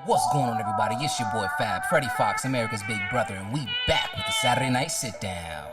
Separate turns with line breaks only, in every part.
What's going on, everybody? It's your boy Fab, Freddie Fox, America's Big Brother, and we back with the Saturday Night Sit Down.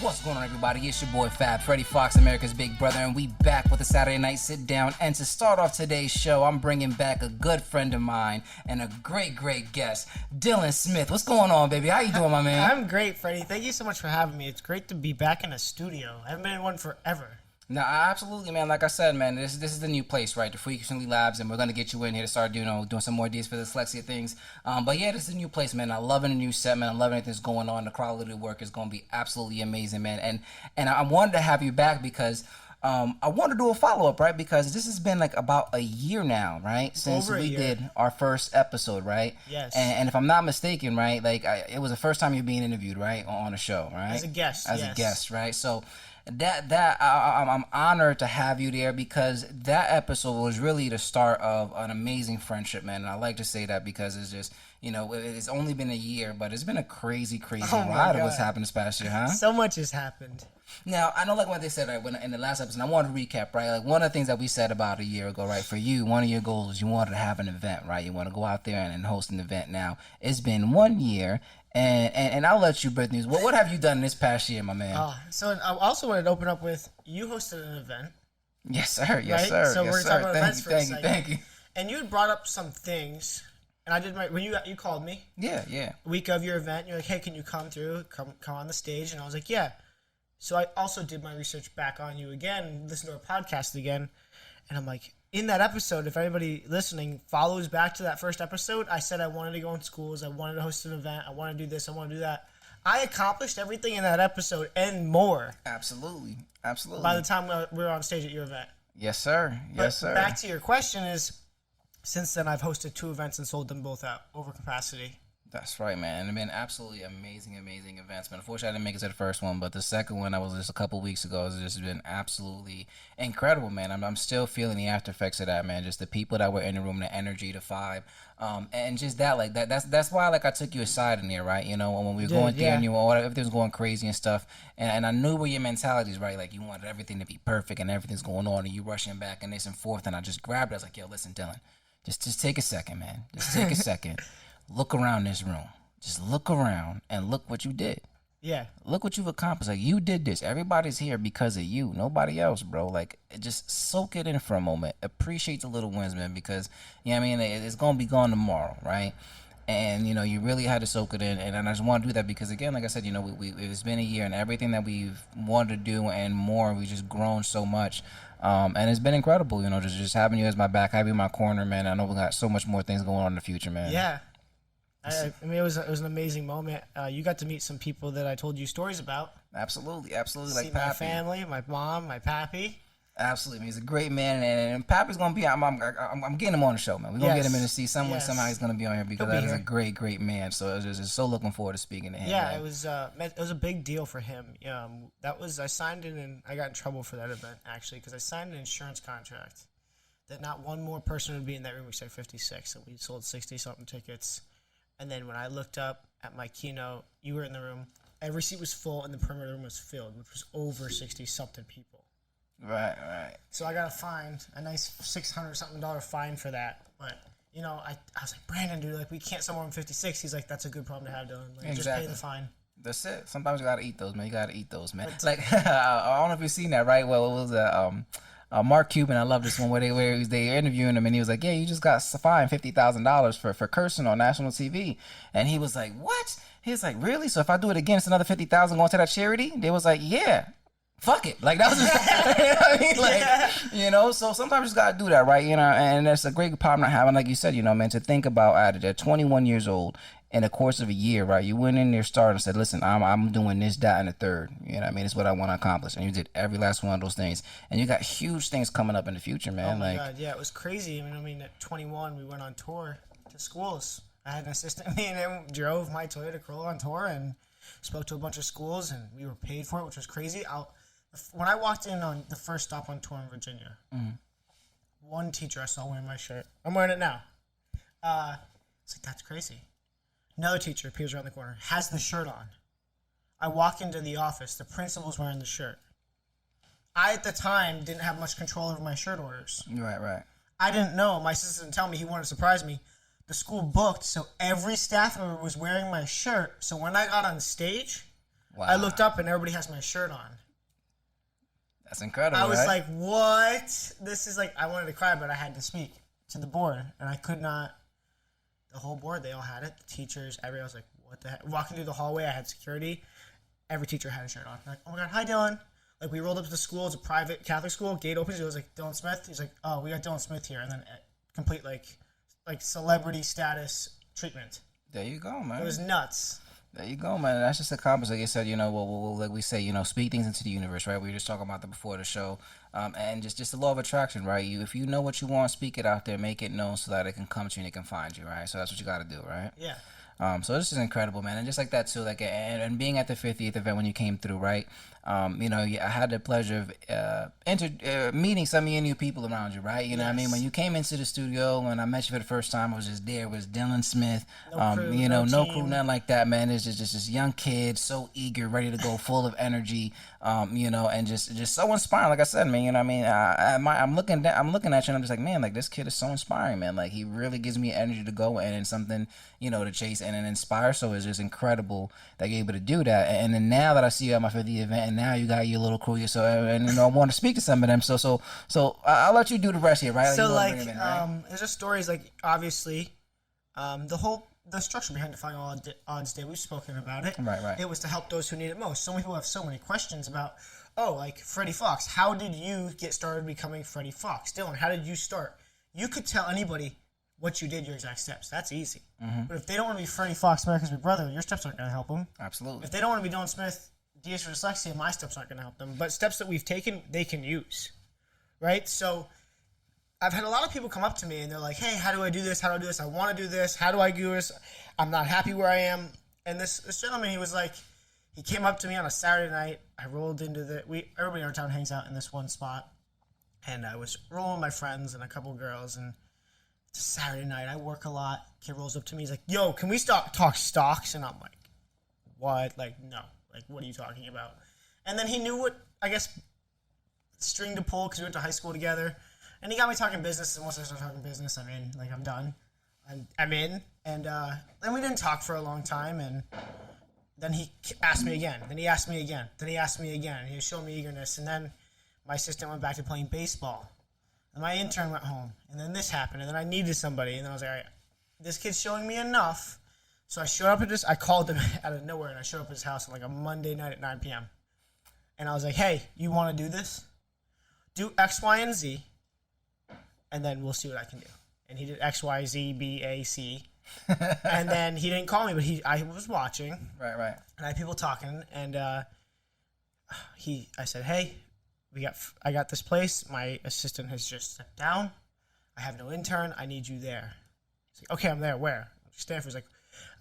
What's going on, everybody? It's your boy Fab, Freddie Fox, America's Big Brother, and we back with the Saturday Night Sit Down. And to start off today's show, I'm bringing back a good friend of mine and a great guest, Dylan Smith. What's going on, baby? How you doing, my man?
I'm great, Freddie. Thank you so much for having me. It's great to be back in a studio. I haven't been in one forever.
No, absolutely, man. Like I said, man, this is the new place, right? The Frequently Labs, and we're gonna get you in here to start doing some more ideas for the dyslexia things. But yeah, this is a new place, man. I'm loving the new set, man. I'm loving everything that's going on. The quality of the work is gonna be absolutely amazing, man. And I wanted to have you back because I want to do a follow up, right? Because this has been like about a year now, right, since we did our first episode, right?
Yes.
And if I'm not mistaken, right, like it was the first time you're being interviewed, right, on a show, right?
As a guest.
As a guest, right? So. I'm honored to have you there because that episode was really the start of an amazing friendship, man. And I like to say that because it's just, it's only been a year, but it's been a crazy ride of what's happened this past year, huh?
So much has happened.
Now, I know like what they said, right, in the last episode, I wanted to recap, right? Like one of the things that we said about a year ago, right, for you, one of your goals is you wanted to have an event, right? You want to go out there and host an event. Now, it's been 1 year. And I'll let you break news. What have you done this past year, my man?
So I also wanted to open up with you hosted an event.
Yes, sir. Yes,
right?
sir.
So
yes,
we're
sir.
talking about events for a
Thank
second.
you. Thank you.
And you had brought up some things, and I did when you called me.
Yeah.
Week of your event, you're like, hey, can you come through, come on the stage? And I was like, yeah. So I also did my research back on you again, listen to our podcast again, and I'm like, in that episode, if anybody listening follows back to that first episode, I said I wanted to go in schools, I wanted to host an event, I want to do this, I want to do that. I accomplished everything in that episode and more.
Absolutely.
By the time we were on stage at your event.
Yes, sir. Yes, sir.
Back to your question is, since then I've hosted 2 events and sold them both out over capacity.
That's right, man. And they've been absolutely amazing events, man. Unfortunately, I didn't make it to the first one, but the second one, I was just a couple weeks ago, has just been absolutely incredible, man. I'm still feeling the after effects of that, man. Just the people that were in the room, the energy, the vibe, and just that, like that's why, like, I took you aside in there, right? When we were going through and everything was going crazy and stuff, and I knew where your mentality is, right? Like you wanted everything to be perfect and everything's going on, and you rushing back and this and forth, and I just grabbed it. I was like, yo, listen, Dylan, just take a second, man. Just take a second. Look around this room. Just look around and look what you did.
Yeah.
Look what you've accomplished. Like, you did this. Everybody's here because of you. Nobody else, bro. Like, just soak it in for a moment. Appreciate the little wins, man, because, it's going to be gone tomorrow, right? And, you really had to soak it in. And I just want to do that because, again, like I said, it's been a year and everything that we've wanted to do and more, we've just grown so much. And it's been incredible, just having you as my back, having you in my corner, man. I know we got so much more things going on in the future, man.
Yeah. I mean, it was an amazing moment. You got to meet some people that I told you stories about.
Absolutely.
See
Like
my
Pappy.
family, my mom, my pappy.
Absolutely, he's a great man, and Pappy's gonna be. I'm getting him on the show, man. We're gonna get him in to see someone.
Yes.
Somehow he's gonna be on here because that is a great man. So I was just so looking forward to speaking to him.
Yeah,
man.
it was a big deal for him. I signed in, and I got in trouble for that event actually because I signed an insurance contract that not one more person would be in that room except 56, and we sold 60-something tickets. And then when I looked up at my keynote, you were in the room. Every seat was full, and the perimeter room was filled, which was over 60-something people.
Right.
So I got a fine, a nice $600-something fine for that. But I was like, Brandon, dude, like we can't sell more than 56. He's like, that's a good problem to have, Dylan. Like, just pay the fine.
That's it. Sometimes you gotta eat those, man. Like I don't know if you've seen that, right? Well, it was Mark Cuban, I love this one where they interviewing him and he was like, yeah, you just got fined $50,000 for cursing on national TV, and he was like, what? He was like, really? So if I do it again, it's another $50,000 going to that charity? They was like, yeah. Fuck it. Like, that was just, so sometimes you just got to do that, right? And that's a great problem to have. Like you said, man, to think about at 21 years old, in the course of a year, right? You went in there, started and said, listen, I'm doing this, that, and the third. It's what I want to accomplish. And you did every last one of those things. And you got huge things coming up in the future, man.
Oh, my God. Yeah, it was crazy. I mean, at 21, we went on tour to schools. I had an assistant. Me and him drove my Toyota Corolla on tour and spoke to a bunch of schools, and we were paid for it, which was crazy. When I walked in on the first stop on tour in Virginia, one teacher I saw wearing my shirt. I'm wearing it now. It's like, that's crazy. Another teacher appears around the corner, has the shirt on. I walk into the office. The principal's wearing the shirt. I, at the time, didn't have much control over my shirt orders.
Right.
I didn't know. My assistant didn't tell me. He wanted to surprise me. The school booked, so every staff member was wearing my shirt. So when I got on stage, wow. I looked up and everybody has my shirt on.
That's incredible.
I was
right?
like, what? This is like, I wanted to cry, but I had to speak to the board. And I could not. The whole board, they all had it. The teachers, everybody was like, what the heck? Walking through the hallway, I had security. Every teacher had a shirt on. I'm like, oh my God, hi, Dylan. Like, we rolled up to the school. It's a private Catholic school. Gate opens. It was like, Dylan Smith. He's like, oh, we got Dylan Smith here. And then complete, like celebrity status treatment.
There you go, man.
It was nuts.
There you go, man. That's just a compliment. Like you said, we'll like we say, speak things into the universe, right? We were just talking about that before the show. And just the law of attraction, right? If you know what you want, speak it out there, make it known so that it can come to you and it can find you, right? So that's what you got to do, right?
Yeah.
So this is incredible, man. And just like that, too, like, and being at the 50th event when you came through, right? I had the pleasure of meeting some of your new people around you, right? You know what I mean? When you came into the studio and I met you for the first time, I was just there. It was Dylan Smith.
No crew,
no crew, nothing like that, man. It's just this young kid, so eager, ready to go, full of energy, and just so inspiring. Like I said, man, you know what I mean? I'm looking at you and I'm just like, man, like this kid is so inspiring, man. Like he really gives me energy to go and something, to chase and inspire. So it's just incredible that you're able to do that. And then now that I see you at my 50th event, and now you got your little crew, I want to speak to some of them. So I'll let you do the rest here, right?
So there's just stories like obviously, the structure behind Defying All Odds Day, we've spoken about it.
Right.
It was to help those who need it most. So many people have so many questions about, like Freddie Fox. How did you get started becoming Freddie Fox? Dylan, how did you start? You could tell anybody what you did, your exact steps. That's easy. Mm-hmm. But if they don't want to be Freddie Fox, America's Big Brother, your steps aren't going to help them.
Absolutely.
If they don't want to be Dylan Smith, DS for Dyslexia, my steps aren't going to help them. But steps that we've taken, they can use. Right? So I've had a lot of people come up to me and they're like, hey, how do I do this? How do I do this? I want to do this. How do I do this? I'm not happy where I am. And this gentleman, he was like, he came up to me on a Saturday night. I rolled into everybody in our town hangs out in this one spot. And I was rolling with my friends and a couple girls. And it's a Saturday night. I work a lot. Kid rolls up to me. He's like, yo, can we talk stocks? And I'm like, what? Like, no. Like, what are you talking about? And then he knew what, I guess, string to pull because we went to high school together. And he got me talking business. And once I started talking business, I'm in. Like, I'm done. I'm in. And then we didn't talk for a long time. And then he asked me again. Then he asked me again. Then he asked me again. He was showing me eagerness. And then my assistant went back to playing baseball. And my intern went home. And then this happened. And then I needed somebody. And then I was like, all right, this kid's showing me enough. So I showed up I called him out of nowhere. And I showed up at his house on like a Monday night at 9 p.m. And I was like, hey, you want to do this? Do X, Y, and Z. And then we'll see what I can do. And he did X, Y, Z, B, A, C. And then he didn't call me, but I was watching.
Right.
And I had people talking. And I said, hey, I got this place. My assistant has just stepped down. I have no intern. I need you there. He's like, okay, I'm there. Where? Stanford's like,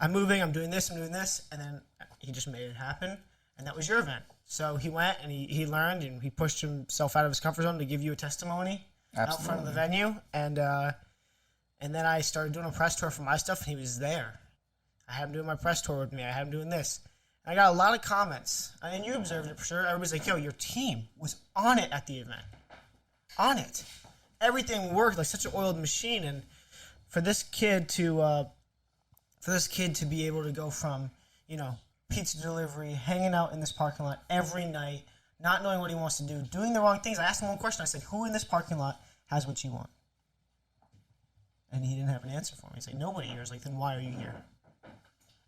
I'm moving. I'm doing this. And then he just made it happen. And that was your event. So he went and he learned and he pushed himself out of his comfort zone to give you a testimony. Absolutely. Out front of the venue. And then I started doing a press tour for my stuff, and he was there. I had him doing my press tour with me. I had him doing this. And I got a lot of comments. And you observed it for sure. Everybody's like, yo, your team was on it at the event. On it. Everything worked like such an oiled machine. And for this kid to be able to go from, pizza delivery, hanging out in this parking lot every night, not knowing what he wants to do, doing the wrong things. I asked him one question. I said, who in this parking lot has what you want? And he didn't have an answer for me. He's like, nobody here. I was like, then why are you here?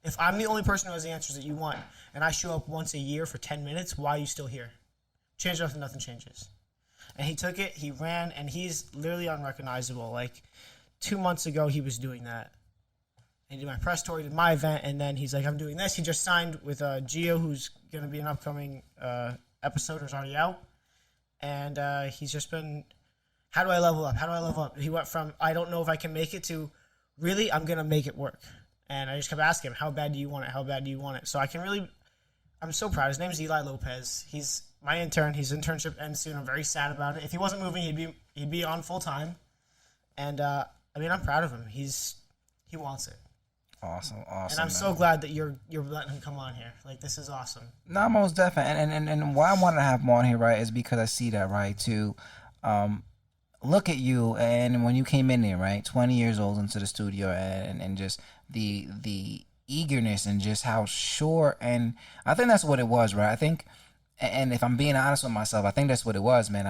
If I'm the only person who has the answers that you want, and I show up once a year for 10 minutes, why are you still here? Change nothing, nothing changes. And he took it, he ran, and he's literally unrecognizable. Like, 2 months ago, he was doing that. And he did my press tour, he did my event, and then he's like, I'm doing this. He just signed with Gio, who's going to be an upcoming episode, or is already out. And he's just been, how do I level up? How do I level up? He went from, I don't know if I can make it to, really, I'm going to make it work. And I just kept asking him, how bad do you want it? How bad do you want it? So I'm so proud. His name is Eli Lopez. He's my intern. His internship ends soon. I'm very sad about it. If he wasn't moving, he'd be on full time. And I mean, I'm proud of him. He wants it.
Awesome,
And I'm
man.
so glad that you're letting him come on here. Like, this is awesome.
No, most definitely, and why I wanted to have him on here, right, is because I see that, right, to look at you, and when you came in there, right, 20 years old into the studio, and just the eagerness and just how sure, and I think that's what it was, right. I think, and if I'm being honest with myself, I think that's what it was, man.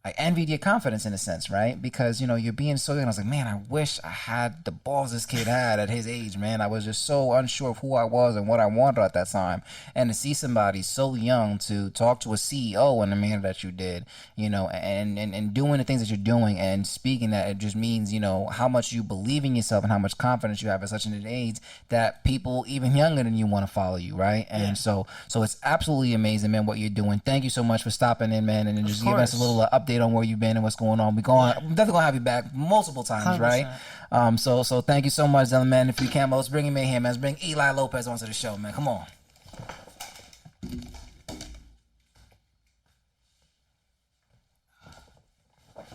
I envied your confidence in a sense, right? Because, you're being so young. I was like, man, I wish I had the balls this kid had at his age, man. I was just so unsure of who I was and what I wanted at that time. And to see somebody so young to talk to a CEO in the manner that you did, and doing the things that you're doing and speaking that, it just means, how much you believe in yourself and how much confidence you have at such an age that people even younger than you want to follow you, right? And
Yeah.
so it's absolutely amazing, man, what you're doing. Thank you so much for stopping in, man, and then just giving us a
course.
little update on where you've been and what's going on. I'm definitely gonna have you back multiple times, right?
100%.
So thank you so much, Dylan, man. If you can, let's bring him in here, man. Let's bring Eli Lopez onto the show, man. Come on.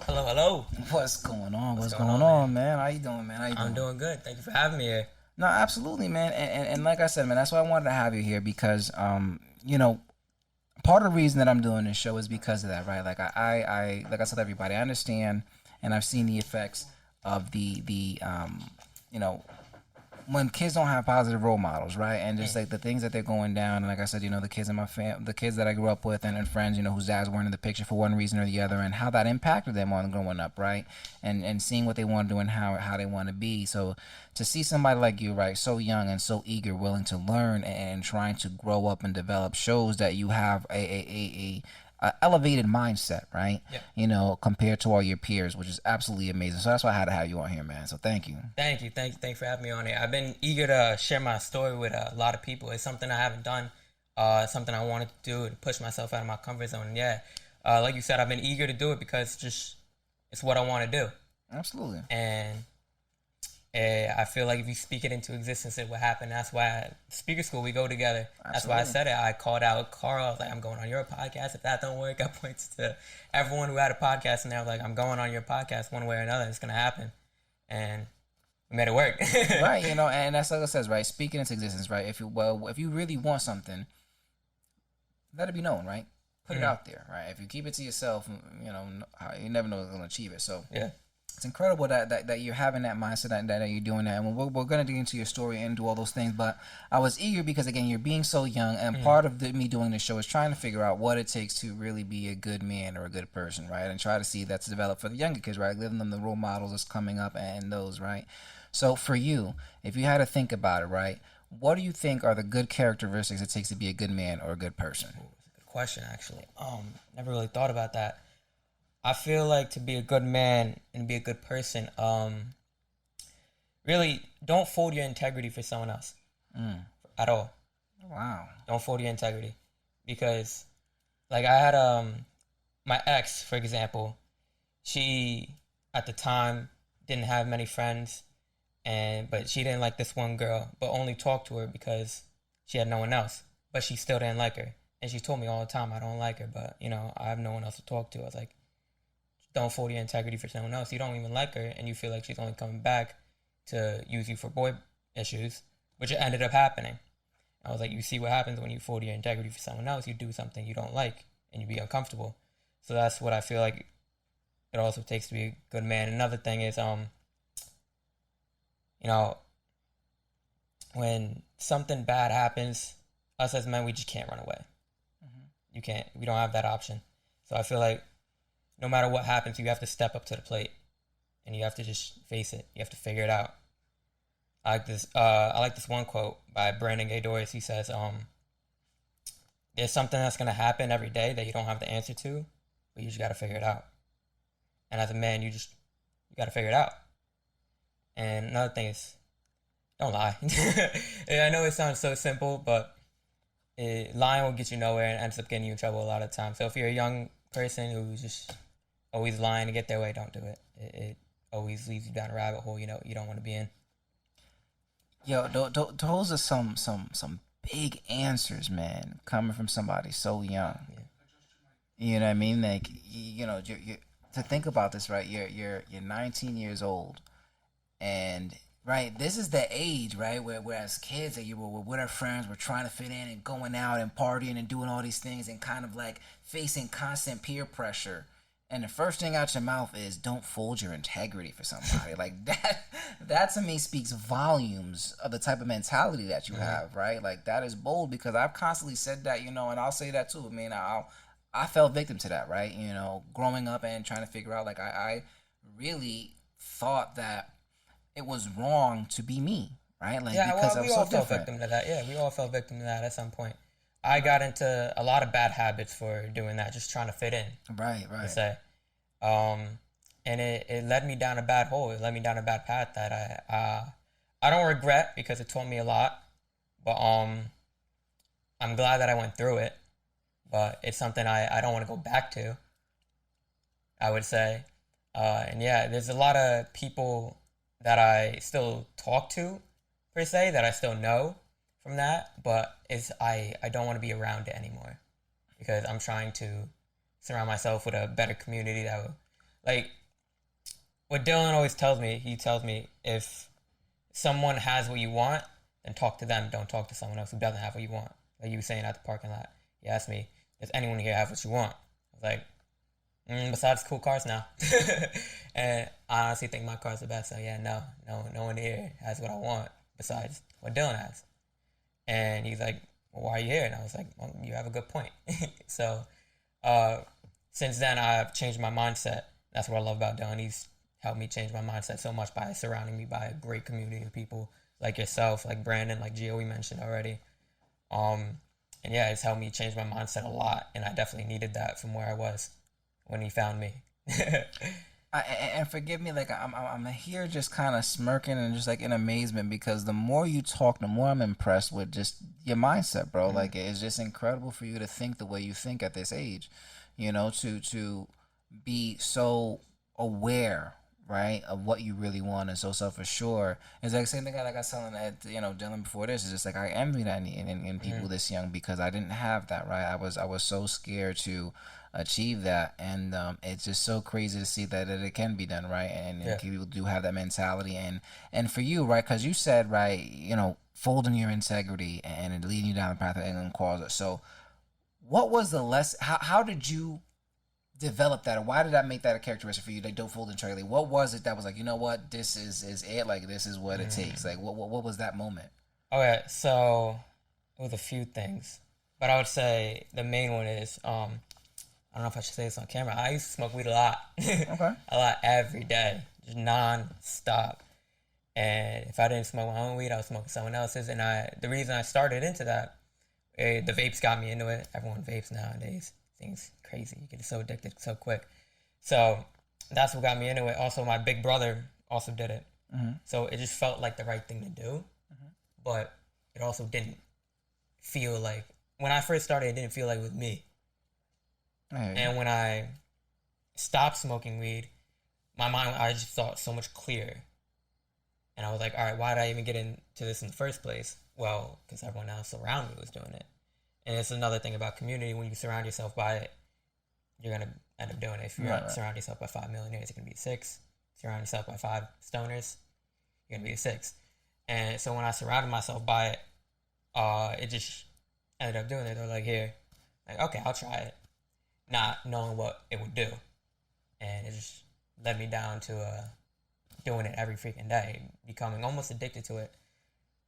Hello, hello.
What's going on? What's going
going
on,
on,
man? How you doing, man? How you doing?
I'm doing good. Thank you for having me here.
No, absolutely, man. And like I said, man, that's why I wanted to have you here because, part of the reason that I'm doing this show is because of that, right? Like like I said, everybody, I understand, and I've seen the effects of you know, when kids don't have positive role models, right? And just like the things that they're going down, and like I said, the kids in my the kids that I grew up with, and friends, whose dads weren't in the picture for one reason or the other, and how that impacted them on growing up, right? And seeing what they want to do and how they want to be. So to see somebody like you, right, so young and so eager, willing to learn and trying to grow up and develop, shows that you have a elevated mindset, right?
Yeah.
Compared to all your peers, which is absolutely amazing. So that's why I had to have you on here, man. So thank you.
Thank you. Thank you for having me on here. I've been eager to share my story with a lot of people. It's something I haven't done. Something I wanted to do to push myself out of my comfort zone. And yeah, like you said, I've been eager to do it because it's what I want to do.
Absolutely.
And I feel like if you speak it into existence, it will happen. That's why at speaker school we go together. That's why I said it. I called out Carl. I was like, I'm going on your podcast. If that don't work, I pointed to everyone who had a podcast, and they were like, I'm going on your podcast one way or another. It's gonna happen, and we made it work.
Right, and that's like it says, right? Speaking into existence, right? If you really want something, let it be known, right? Put it out there, right? If you keep it to yourself, you never know who's gonna achieve it. So
Yeah.
it's incredible that you're having that mindset that you're doing that. And we're going to dig into your story and do all those things. But I was eager because, again, you're being so young. And part of me doing this show is trying to figure out what it takes to really be a good man or a good person, right? And try to see that's developed for the younger kids, right? Giving them the role models that's coming up and those, right? So for you, if you had to think about it, right, what do you think are the good characteristics it takes to be a good man or a good person?
Good question, actually. Never really thought about that. I feel like to be a good man and be a good person, really don't fold your integrity for someone else at all.
Wow.
Don't fold your integrity, because, like, I had my ex, for example. She at the time didn't have many friends, but she didn't like this one girl, but only talked to her because she had no one else. But she still didn't like her, and she told me all the time, I don't like her, but I have no one else to talk to. I was like, don't fold your integrity for someone else. You don't even like her, and you feel like she's only coming back to use you for boy issues, which ended up happening. I was like, you see what happens when you fold your integrity for someone else. You do something you don't like, and you be uncomfortable. So that's what I feel like it also takes to be a good man. Another thing is, when something bad happens, us as men, we just can't run away. You can't. We don't have that option. So I feel like no matter what happens, you have to step up to the plate, and you have to just face it. You have to figure it out. I like this one quote by Brandon Gay Doris. He says, "There's something that's gonna happen every day that you don't have the answer to, but you just gotta figure it out. And as a man, you gotta figure it out." And another thing is, don't lie. I know it sounds so simple, but lying will get you nowhere and ends up getting you in trouble a lot of times. So if you're a young person who's just always lying to get their way, don't do it. It always leads you down a rabbit hole you don't want to be in.
Yo, those are some big answers, man, coming from somebody so young.
Yeah.
You know what I mean? Like, to think about this, right? You're 19 years old, and right, this is the age, right, where as kids that you were with our friends, we're trying to fit in and going out and partying and doing all these things and kind of like facing constant peer pressure. And the first thing out your mouth is don't fold your integrity for somebody. Like that to me speaks volumes of the type of mentality that you have, right? Like that is bold because I've constantly said that, and I'll say that too. I mean, I fell victim to that, right? Growing up and trying to figure out, like, I really thought that it was wrong to be me, right? Like,
Yeah,
because
well,
I
we
was
all
so
fell
different.
victim to that. Yeah, we all fell victim to that at some point. I got into a lot of bad habits for doing that, just trying to fit in,
Right,
to
right.
say. And it led me down a bad hole. It led me down a bad path that I don't regret because it taught me a lot. But I'm glad that I went through it. But it's something I don't want to go back to, I would say. And yeah, there's a lot of people that I still talk to, per se, that I still know from that. But I don't want to be around it anymore because I'm trying to surround myself with a better community that will, like, what Dylan always tells me. He tells me if someone has what you want, then talk to them. Don't talk to someone else who doesn't have what you want. Like you were saying at the parking lot. He asked me, does anyone here have what you want? I was like, besides cool cars now. And I honestly think my car's the best. So yeah, no one here has what I want besides what Dylan has. And he's like, well, why are you here? And I was like, well, you have a good point. So since then, I've changed my mindset. That's what I love about Dylan. He's helped me change my mindset so much by surrounding me by a great community of people like yourself, like Brandon, like Gio, we mentioned already. And yeah, it's helped me change my mindset a lot. And I definitely needed that from where I was when he found me.
And forgive me, like I'm here just kind of smirking and just like in amazement because the more you talk, the more I'm impressed with just your mindset, bro. Like it's just incredible for you to think the way you think at this age, to be so aware, right, of what you really want and so self assured. It's like the same thing like I was telling that Dylan before this. It's just like I envy that in people this young because I didn't have that, right. I was so scared to achieve that, and it's just so crazy to see that it can be done, right. And people do have that mentality, and for you, right, because you said, right, folding your integrity and it leading you down the path of England cause it. So what was the lesson? How did you develop that, or why did that make that a characteristic for you? Like, don't fold integrity. What was it that was like, what, this is it, like this is what it takes? Like what was that moment?
Okay, so it was a few things, but I would say the main one is I don't know if I should say this on camera. I used to smoke weed a lot.
Okay.
A lot every day, just non-stop. And if I didn't smoke my own weed, I was smoking someone else's. And the reason I started into that, the vapes got me into it. Everyone vapes nowadays. Things crazy. You get so addicted so quick. So that's what got me into it. Also, my big brother also did it. So it just felt like the right thing to do. But it also didn't feel like, when I first started, it didn't feel like it was me. And when I stopped smoking weed, my mind, I just thought so much clearer. And I was like, all right, why did I even get into this in the first place? Well, because everyone else around me was doing it. And it's another thing about community. When you surround yourself by it, you're going to end up doing it. If you surround yourself by 5 millionaires, you're going to be 6. Surround yourself by 5 stoners, you're going to be 6. And so when I surrounded myself by it, it just ended up doing it. They were like, here, like, okay, I'll try it. Not knowing what it would do. And it just led me down to doing it every freaking day, becoming almost addicted to it.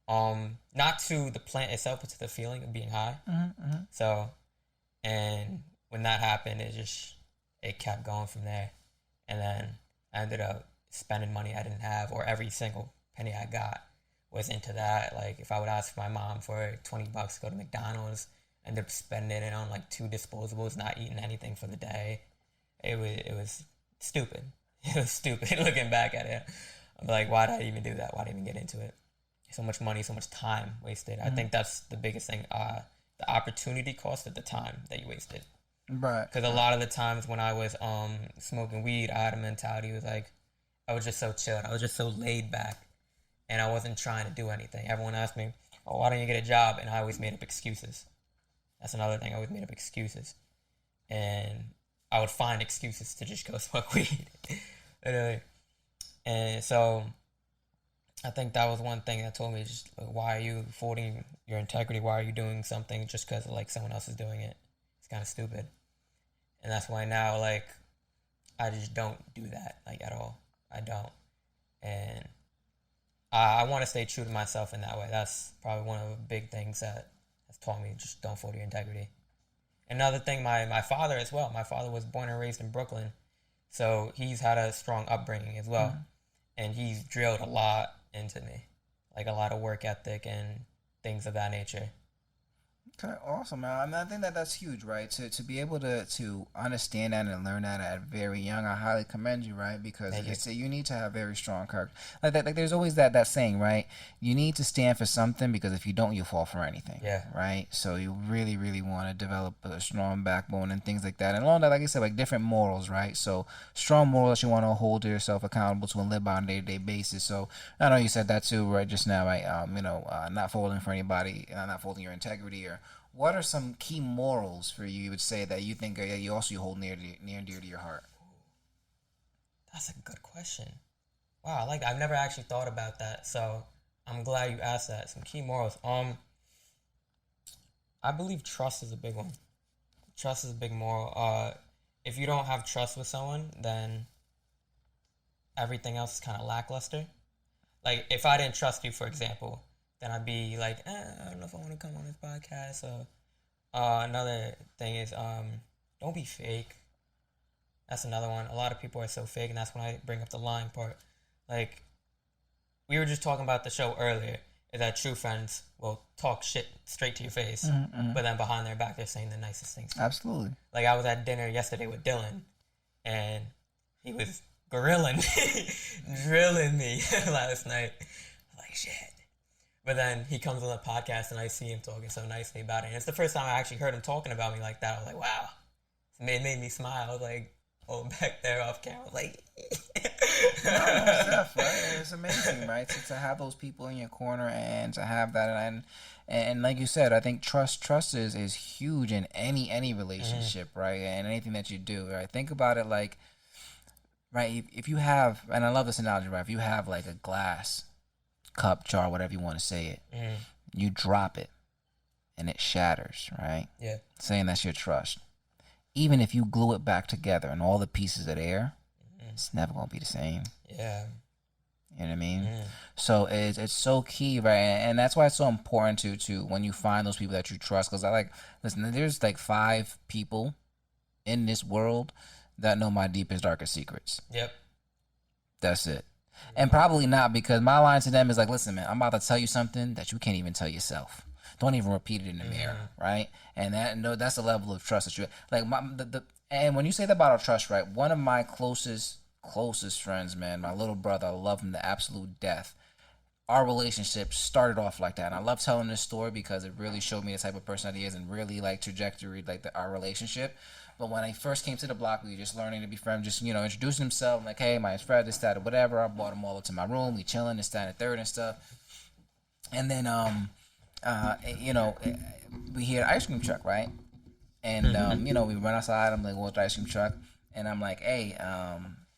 Not to the plant itself, but to the feeling of being high. So, and when that happened, it kept going from there. And then I ended up spending money I didn't have, or every single penny I got was into that. Like, if I would ask my mom for $20 to go to McDonald's, end up spending it on like 2 disposables, not eating anything for the day. It was stupid. It was stupid looking back at it. I'm like, why did I even do that? Why did I even get into it? So much money, so much time wasted. I think that's the biggest thing. The opportunity cost of the time that you wasted.
Right.
Because a lot of the times when I was smoking weed, I had a mentality. It was like, I was just so chilled. I was just so laid back. And I wasn't trying to do anything. Everyone asked me, oh, why don't you get a job? And I always made up excuses. That's another thing. I always made up excuses. And I would find excuses to just go smoke weed. Literally. And so I think that was one thing that told me, just like, why are you forfeiting your integrity? Why are you doing something just because like someone else is doing it? It's kind of stupid. And that's why now, like, I just don't do that, like, at all. I don't. And I want to stay true to myself in that way. That's probably one of the big things that has taught me, just don't forfeit your integrity. Another thing, my father as well. My father was born and raised in Brooklyn. So he's had a strong upbringing as well. And he's drilled a lot into me. Like a lot of work ethic and things of that nature.
Okay, awesome, man. I mean, I think that's huge, right? To be able to understand that and learn that at very young, I highly commend you, right? Because you need to have very strong character. Like that, like there's always that saying, right? You need to stand for something, because if you don't, you fall for anything.
Yeah.
Right. So you really, really want to develop a strong backbone and things like that. And along that, like I said, like different morals, right? So strong morals that you want to hold yourself accountable to and live by on a day-to-day basis. So I know you said that too, right? Just now, right? Not folding for anybody, not folding your integrity. Or what are some key morals for you would say that you think you also hold near and dear to your heart?
That's a good question. Wow, I've never actually thought about that. So I'm glad you asked that. Some key morals. I believe trust is a big one. Trust is a big moral. If you don't have trust with someone, then everything else is kind of lackluster. Like, if I didn't trust you, for example, then I'd be like, I don't know if I want to come on this podcast. Another thing is, don't be fake. That's another one. A lot of people are so fake, and that's when I bring up the lying part. Like, we were just talking about the show earlier, is that true friends will talk shit straight to your face, but then behind their back, they're saying the nicest things.
Absolutely.
Like, I was at dinner yesterday with Dylan, and he was drilling me last night. Like, shit. But then he comes on the podcast, and I see him talking so nicely about it. And it's the first time I actually heard him talking about me like that. I was like, wow. It made me smile. I was like, oh, back there off camera. I was like,
stuff, right? It's amazing, right? To have those people in your corner and to have that, and like you said, I think trust is huge in any relationship, right? And anything that you do, right? Think about it like, right? If you have, and I love this analogy, right? If you have like a glass, cup, jar, whatever you want to say it, you drop it, and it shatters, right?
Yeah.
Saying that's your trust. Even if you glue it back together and all the pieces are there, it's never gonna be the same.
Yeah.
You know what I mean? So it's so key, right? And that's why it's so important to when you find those people that you trust. Because listen, there's like 5 people in this world that know my deepest, darkest secrets.
Yep.
That's it. And probably not, because my line to them is like, listen, man, I'm about to tell you something that you can't even tell yourself. Don't even repeat it in the mirror, right? And that's the level of trust that you like. And when you say that about our trust, right? One of my closest friends, man, my little brother, I love him to absolute death. Our relationship started off like that, and I love telling this story because it really showed me the type of person that he is and really like trajectory, like our relationship. But when I first came to the block, we were just learning to be friends, just, introducing himself, like, hey, my name's Fred, this, that, or whatever. I brought him all up to my room. We chilling, this, that, and third and stuff. And then, we hear the ice cream truck, right? And, we run outside. I'm like, what's the ice cream truck? And I'm like, hey,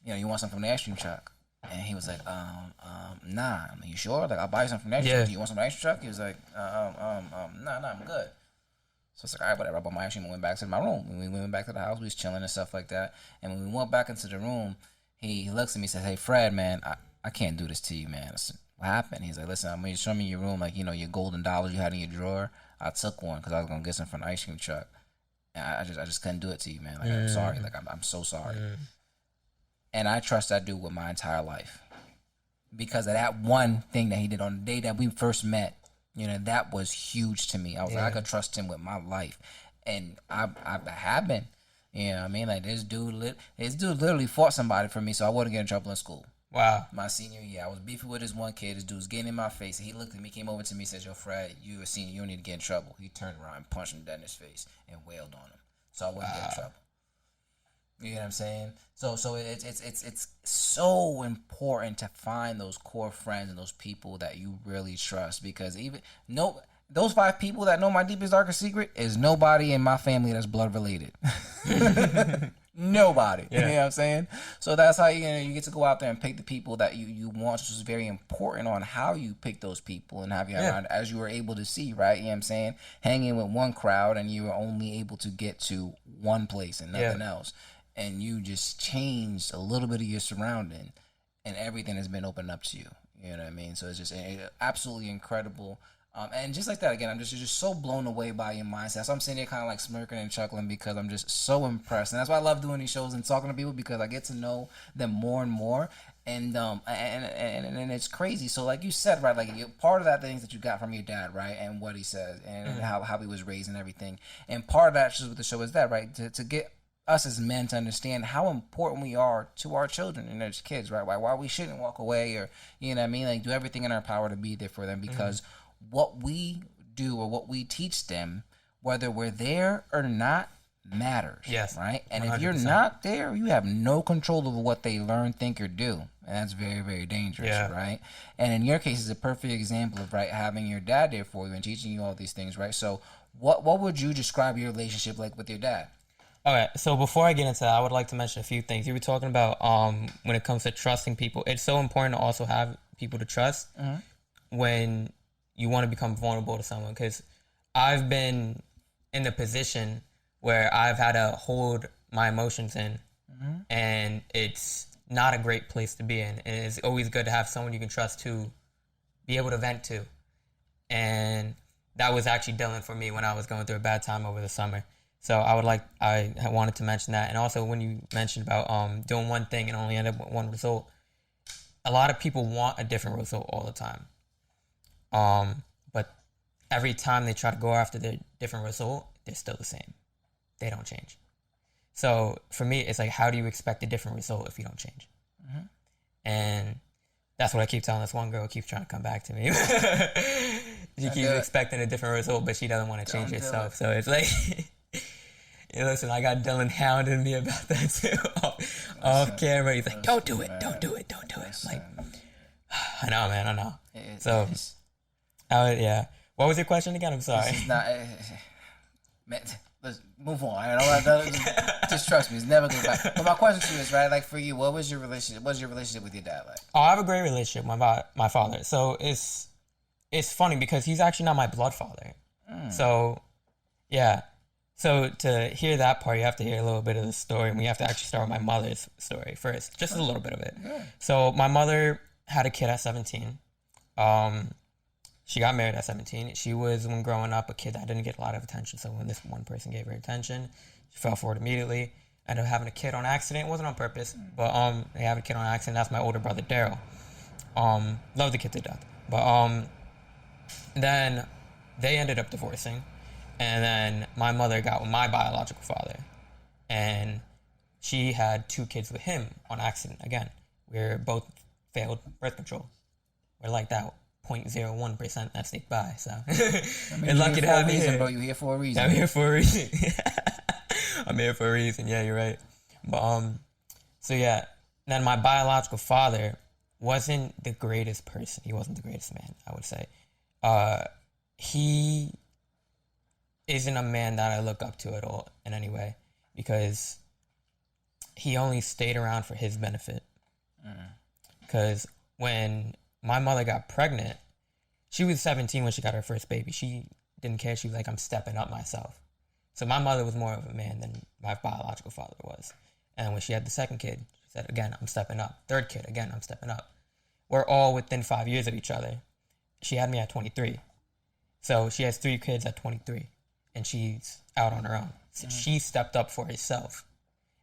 you want something from the ice cream truck? And he was like, nah. I'm like, you sure? Like, I'll buy you something from the ice cream truck. You want some from the ice cream truck? He was like, nah, I'm good. So it's like, all right, whatever. I bought my ice cream and went back to my room. When we went back to the house, we was chilling and stuff like that. And when we went back into the room, he looks at me and says, hey, Fred, man, I can't do this to you, man. I said, what happened? He's like, listen, I'm going to show me your room, like, your golden dollars you had in your drawer. I took one because I was going to get some from the ice cream truck. And I just couldn't do it to you, man. Like, I'm sorry. Like, I'm so sorry. And I trust that dude with my entire life. Because of that one thing that he did on the day that we first met. That was huge to me. I was like, I could trust him with my life. And I have been. You know what I mean? Like, this dude literally fought somebody for me so I wouldn't get in trouble in school.
Wow.
My senior year, I was beefing with this one kid. This dude was getting in my face. And he looked at me, came over to me, said, yo, Fred, you a senior. You don't need to get in trouble. He turned around and punched him dead in his face and wailed on him. So I wouldn't get in trouble. You know what I'm saying? So it's so important to find those core friends and those people that you really trust, because those 5 people that know my deepest, darkest secret is nobody in my family that's blood related. Nobody.
Yeah.
You know what I'm saying? So that's how you get to go out there and pick the people that you want, which is very important on how you pick those people and have you around, as you were able to see, right? You know what I'm saying? Hanging with one crowd and you were only able to get to one place and nothing else. And you just changed a little bit of your surrounding and everything has been opened up to you. You know what I mean? So it's just absolutely incredible. And just like that, again, I'm just so blown away by your mindset. So I'm sitting here kind of like smirking and chuckling because I'm just so impressed. And that's why I love doing these shows and talking to people, because I get to know them more and more. And it's crazy. So like you said, right, like part of that things that you got from your dad, right, and what he said and how he was raised and everything. And part of that, just with the show, is that, right, to get us as men to understand how important we are to our children and their kids, right? Why we shouldn't walk away, or you know what I mean, like do everything in our power to be there for them, because what we do or what we teach them, whether we're there or not, matters.
Yes.
Right? And
100%.
if you're not there, you have no control over what they learn, think, or do. And that's very, very dangerous, right? And in your case, it's a perfect example of, right, having your dad there for you and teaching you all these things, right? So what would you describe your relationship like with your dad?
Okay, so before I get into that, I would like to mention a few things. You were talking about when it comes to trusting people. It's so important to also have people to trust when you want to become vulnerable to someone, because I've been in the position where I've had to hold my emotions in, and it's not a great place to be in. And it's always good to have someone you can trust to be able to vent to. And that was actually Dylan for me when I was going through a bad time over the summer. So I wanted to mention that. And also when you mentioned about doing one thing and only end up with one result, a lot of people want a different result all the time. But every time they try to go after the different result, they're still the same. They don't change. So for me, it's like, how do you expect a different result if you don't change? And that's what I keep telling this one girl who keeps trying to come back to me. She keeps expecting a different result, but she doesn't want to change herself. So it's like, listen, I got Dylan hounding me about that too. Off camera. He's like, don't do it. Don't do it. Don't do it. I'm like, I know, man. I know. So, yeah. What was your question again? I'm sorry.
It's not, man, let's move on. I know, just trust me. It's never going back. But my question to you is, right, like for you, what was your relationship? What's your relationship with your dad like?
Oh, I have a great relationship with my father. So it's funny because he's actually not my blood father. So, yeah. So to hear that part, you have to hear a little bit of the story, and we have to actually start with my mother's story first, just a little bit of it. So my mother had a kid at 17. She got married at 17. She was, when growing up, a kid that didn't get a lot of attention. So when this one person gave her attention, she fell for it immediately. Ended up having a kid on accident. It wasn't on purpose, but they have a kid on accident. That's my older brother, Daryl. Love the kid to death. But then they ended up divorcing. And then my mother got with my biological father. And she had 2 kids with him on accident. Again, we're both failed birth control. We're like that 0.01% that sneak by. So you're lucky to have me here.
Bro, you're here for a reason.
I'm here for a reason. I'm here for a reason. Yeah, you're right. But so yeah. Then my biological father wasn't the greatest person. He wasn't the greatest man, I would say. He isn't a man that I look up to at all in any way, because he only stayed around for his benefit. Because when my mother got pregnant, she was 17 when she got her first baby. She didn't care. She was like, I'm stepping up myself. So my mother was more of a man than my biological father was. And when she had the second kid, she said, again, I'm stepping up. Third kid, again, I'm stepping up. We're all within 5 years of each other. She had me at 23. So she has 3 kids at 23. And she's out on her own. So she stepped up for herself.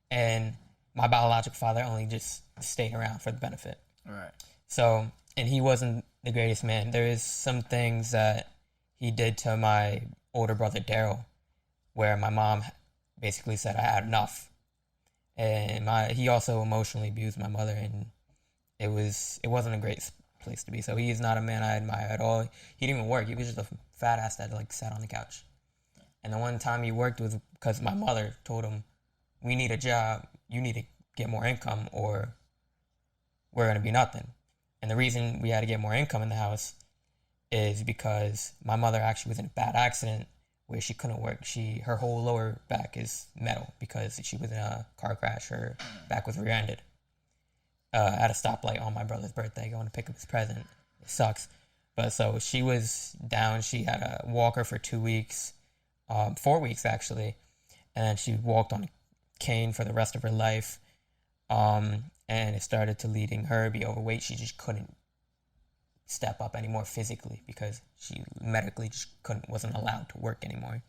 And my biological father only just stayed around for the benefit.
Right.
So, and he wasn't the greatest man. There is some things that he did to my older brother, Daryl, where my mom basically said I had enough. And he also emotionally abused my mother, and it wasn't a great place to be. So he is not a man I admire at all. He didn't even work. He was just a fat ass that like sat on the couch. And the one time he worked was because my mother told him, we need a job, you need to get more income or we're going to be nothing. And the reason we had to get more income in the house is because my mother actually was in a bad accident where she couldn't work. Her whole lower back is metal because she was in a car crash. Her back was rear-ended at a stoplight on my brother's birthday, going to pick up his present. It sucks. But so she was down. She had a walker for 2 weeks, 4 weeks actually, and then she walked on a cane for the rest of her life. And it started to leading her be overweight. She just couldn't step up anymore physically because she medically just wasn't allowed to work anymore.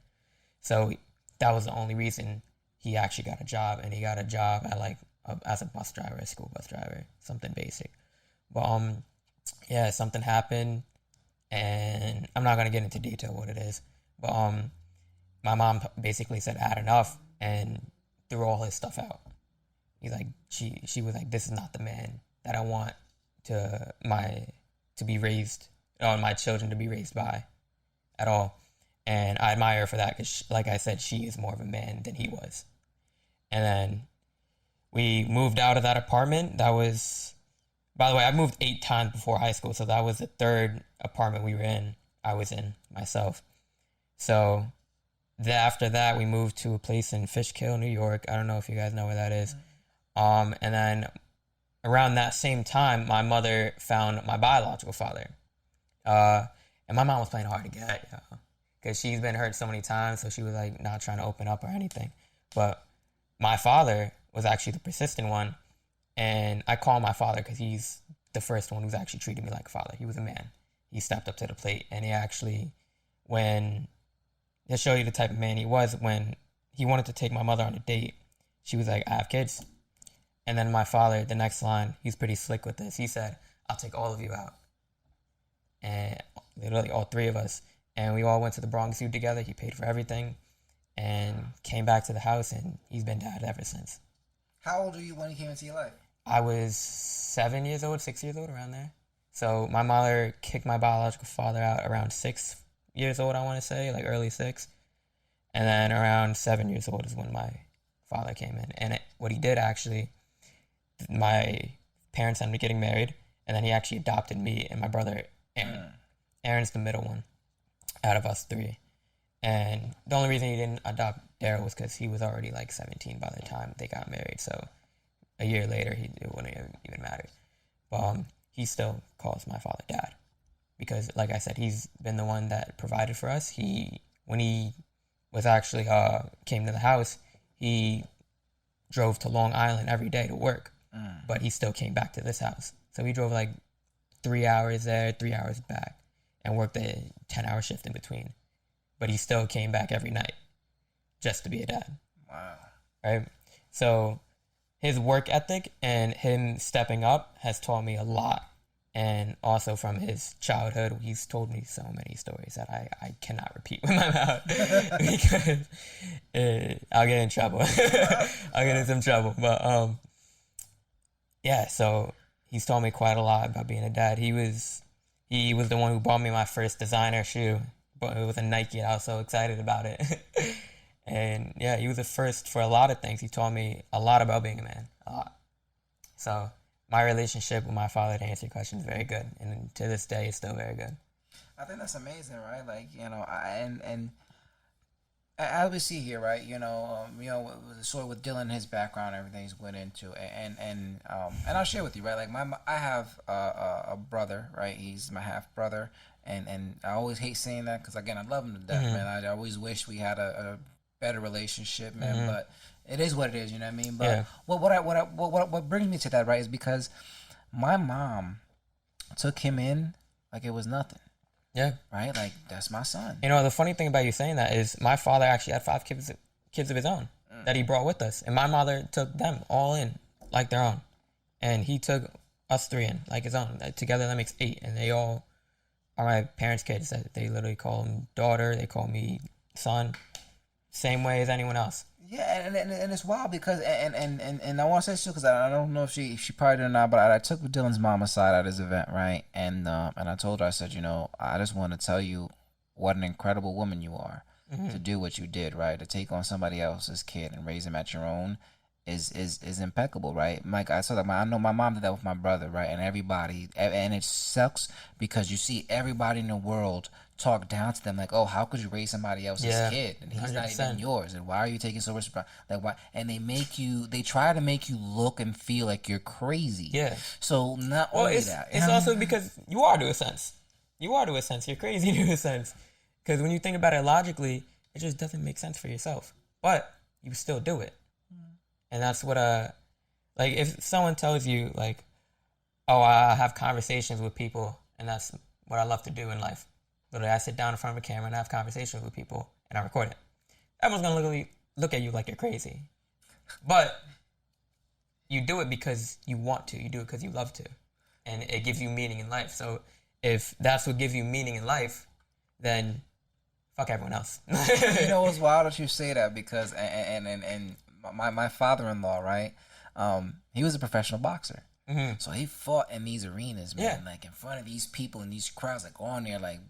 So that was the only reason he actually got a job, and he got a job at as a bus driver, a school bus driver, something basic. But yeah, something happened, and I'm not gonna get into detail what it is. But my mom basically said I had enough and threw all his stuff out. He's like, she was like, this is not the man that I want to be raised, my children to be raised by at all. And I admire her for that because, like I said, she is more of a man than he was. And then we moved out of that apartment. That was, by the way, I moved 8 times before high school, so that was the 3rd apartment I was in myself. So after that, we moved to a place in Fishkill, New York. I don't know if you guys know where that is. And then around that same time, my mother found my biological father. And my mom was playing hard to get, because she's been hurt so many times, so she was like not trying to open up or anything. But my father was actually the persistent one, and I call my father because he's the first one who's actually treated me like a father. He was a man. He stepped up to the plate, and he actually, to show you the type of man he was, when he wanted to take my mother on a date, she was like, I have kids. And then my father, the next line, he's pretty slick with this. He said, I'll take all of you out. And literally all 3 of us. And we all went to the Bronx Zoo together. He paid for everything and came back to the house, and he's been dad ever since.
How old were you when he came into your life?
I was 7 years old, 6 years old, around there. So my mother kicked my biological father out around 6 years old, I want to say, like early 6. And then around 7 years old is when my father came in. And what he did actually, my parents ended up getting married, and then he actually adopted me and my brother Aaron. Aaron's the middle one out of us 3. And the only reason he didn't adopt Daryl was because he was already like 17 by the time they got married. So a year later, it wouldn't even matter. But he still calls my father dad because, like I said, he's been the one that provided for us. When he was actually came to the house, he drove to Long Island every day to work, but he still came back to this house. So he drove like 3 hours there, 3 hours back, and worked a 10-hour shift in between. But he still came back every night just to be a dad.
Wow.
Right? So his work ethic and him stepping up has taught me a lot. And also from his childhood, he's told me so many stories that I cannot repeat with my mouth because I'll get in trouble. I'll get in some trouble. But yeah, so he's told me quite a lot about being a dad. He was the one who bought me my first designer shoe. But it was a Nike. I was so excited about it. And yeah, he was the first for a lot of things. He taught me a lot about being a man, a lot. So my relationship with my father, to answer your question, is very good, and to this day, it's still very good.
I think that's amazing, right? Like, and as we see here, right? Sort of with Dylan, his background, everything he's went into, and I'll share with you, right? Like I have a brother, right? He's my half brother, and I always hate saying that because again, I love him to death, man. I always wish we had a better relationship, man, but it is what it is, you know what I mean? But
Yeah.
what brings me to that, right, is because my mom took him in like it was nothing.
Yeah.
Right? Like, that's my son.
You know, the funny thing about you saying that is my father actually had 5 kids of his own that he brought with us. And my mother took them all in like their own. And he took us 3 in like his own. Together, that makes 8. And they all are my parents' kids. They literally call him daughter. They call me son. Same way as anyone else.
Yeah, and it's wild because and I want to say this too because I don't know if she probably did or not, but I took Dylan's mom aside at his event, right? And I told her, I said, I just want to tell you what an incredible woman you are to do what you did, right? To take on somebody else's kid and raise him at your own, is impeccable, right? Like I saw that I know my mom did that with my brother, right? And everybody, and it sucks because you see everybody in the world talk down to them like, oh, how could you raise somebody else's kid and he's not even
100%.
yours, and why are you taking so responsible? Like why? And they try to make you look and feel like you're crazy.
Yeah.
So not
Well,
only
it's
that,
it's also because you are to a sense. You are to a sense. You're crazy to a sense. Because when you think about it logically, it just doesn't make sense for yourself. But you still do it. And that's what like if someone tells you like, oh, I have conversations with people and that's what I love to do in life. Literally, I sit down in front of a camera and I have conversations with people and I record it. Everyone's gonna literally look at you like you're crazy. But you do it because you want to. You do it because you love to. And it gives you meaning in life. So if that's what gives you meaning in life, then fuck everyone else.
You know what's wild that you say that because and my father-in-law, right? He was a professional boxer.
Mm-hmm.
So he fought in these arenas, man,
Yeah.
like in front of these people and these crowds, like on there, like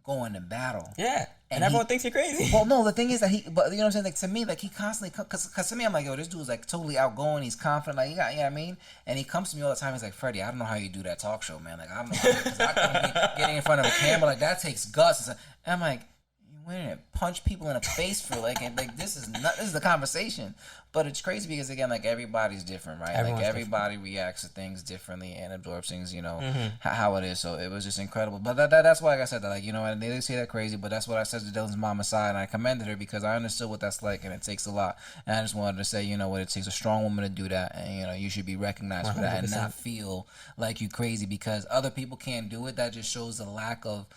going to battle.
Yeah. And
he-
everyone thinks you're crazy.
Well, no, the thing is that but you know what I'm saying? Like to me, like he constantly, cause to me, I'm like, yo, this dude's like totally outgoing. He's confident, like you know what I mean? And he comes to me all the time. He's like, Freddie, I don't know how you do that talk show, man. Like I don't know, because I couldn't be getting in front of a camera like that takes guts. And I'm like, you went in and punch people in the face for like, and like this is the conversation. But it's crazy because again, like everybody's different, right?
Everyone's
like everybody reacts to things differently and absorbs things, you know, how it is. So it was just incredible. But that's why, like I said, that, like, you know, and they say that crazy, but that's what I said to Dylan's mom aside, and I commended her because I understood what that's like, and it takes a lot. And I just wanted to say, you know what, it takes a strong woman to do that, and you know, you should be recognized for that and
100%.
not feel like you crazy because other people can't do it. That just shows the lack of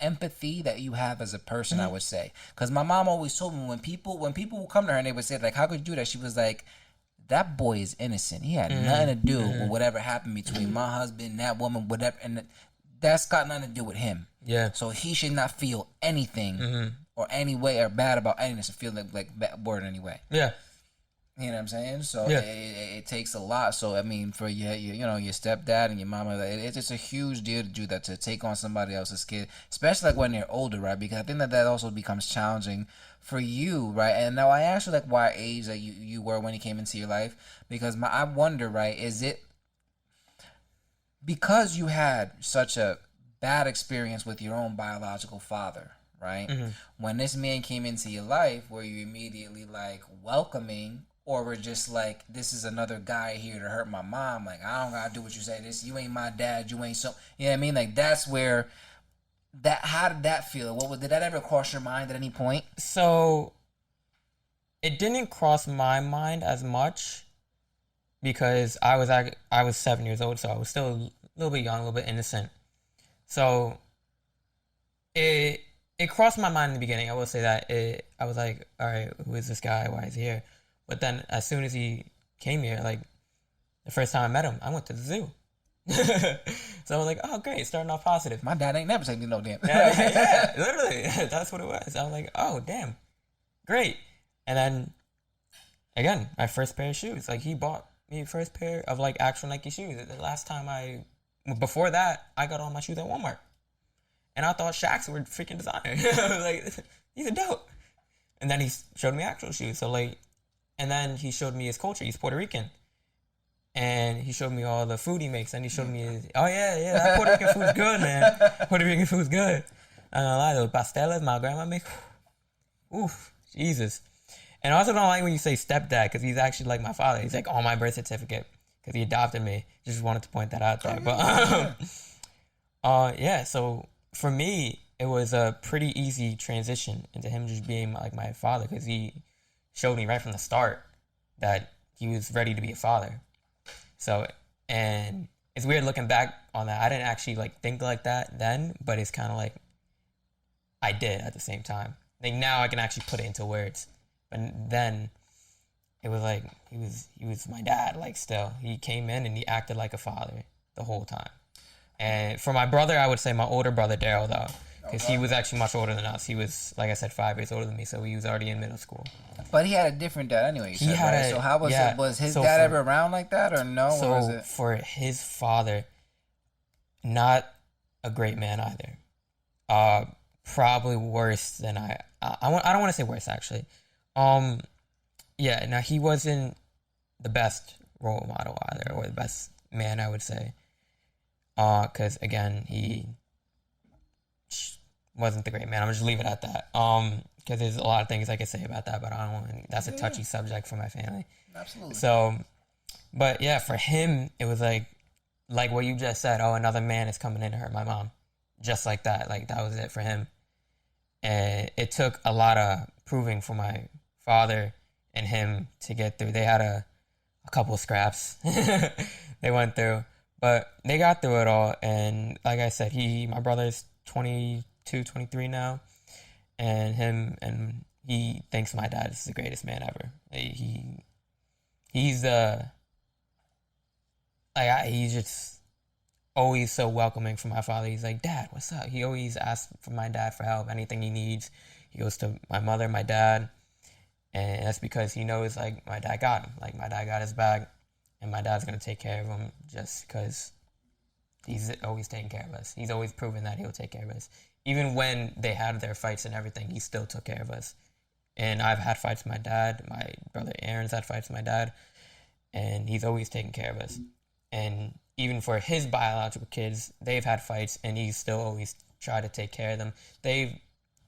empathy that you have as a person, I would say. Because my mom always told me when people would come to her and they would say like, how could you do that? She was like, that boy is innocent. He had nothing to do with whatever happened between my husband and that woman, whatever, and that's got nothing to do with him.
Yeah.
So he should not feel anything or any way or bad about anything to feel like that word anyway.
Yeah.
You know what I'm saying? So
Yeah.
it takes a lot. So I mean, for you know, your stepdad and your mama, it's just a huge deal to do that, to take on somebody else's kid, especially like when they're older, right? Because I think that also becomes challenging for you, right? And now I asked you like what age that you were when he came into your life, because I wonder, right? Is it because you had such a bad experience with your own biological father, right? When this man came into your life, were you immediately like welcoming? Or we're just like, this is another guy here to hurt my mom. Like, I don't gotta do what you say. This, you ain't my dad. You ain't so. You know what I mean? Like, that's where that. How did that feel? Did that ever cross your mind at any point?
So it didn't cross my mind as much because I was 7 years old, so I was still a little bit young, a little bit innocent. So it crossed my mind in the beginning. I will say that I was like, all right, who is this guy? Why is he here? But then as soon as he came here, like the first time I met him, I went to the zoo. So I was like, oh, great, starting off positive.
My dad ain't never taken me no damn.
Yeah, literally, that's what it was. I was like, oh, damn, great. And then again, my first pair of shoes, like he bought me first pair of like actual Nike shoes. The last time before that, I got all my shoes at Walmart. And I thought Shaq's were freaking designer. I was like, these are dope. And then he showed me actual shoes. So like, and then he showed me his culture. He's Puerto Rican. And he showed me all the food he makes. And he showed me, oh yeah, that Puerto Rican food's good, man. Puerto Rican food's good. I'm not gonna lie, those pastelas my grandma makes, oof, Jesus. And I also don't like when you say stepdad, because he's actually like my father. He's like on my birth certificate, because he adopted me. Just wanted to point that out there. But yeah, so for me, it was a pretty easy transition into him just being like my father, because he showed me right from the start that he was ready to be a father. So, and it's weird looking back on that. I didn't actually like think like that then, but it's kind of like I did at the same time. Like now I can actually put it into words, but then it was like he was my dad. Like still, he came in and he acted like a father the whole time. And for my brother, I would say my older brother Daryl though. Because he was actually much older than us. He was, like I said, 5 years older than me, so he was already in middle school.
But he had a different dad anyway. You said, right? So how was it? Was his dad ever around like that, or no?
So
or was it?
For his father, not a great man either. Probably worse than I don't want to say worse actually. Yeah. Now he wasn't the best role model either, or the best man, I would say. Because again, he wasn't the great man. I'm gonna just leave it at that. Because there's a lot of things I could say about that, but I don't want. That's a touchy subject for my family.
Absolutely.
So, but yeah, for him, it was like what you just said. Oh, another man is coming in to hurt my mom, just like that. Like that was it for him. And it took a lot of proving for my father and him to get through. They had a couple of scraps they went through, but they got through it all. And like I said, my brother's 22, 23 now, and he thinks my dad is the greatest man ever. He's just always so welcoming for my father. He's like, Dad, what's up? He always asks for my dad for help, anything he needs. He goes to my mother, my dad, and that's because he knows, like, my dad got him. Like, my dad got his back, and my dad's going to take care of him just because he's always taking care of us. He's always proven that he'll take care of us. Even when they had their fights and everything, he still took care of us. And I've had fights with my dad. My brother Aaron's had fights with my dad. And he's always taken care of us. And even for his biological kids, they've had fights, and he's still always tried to take care of them.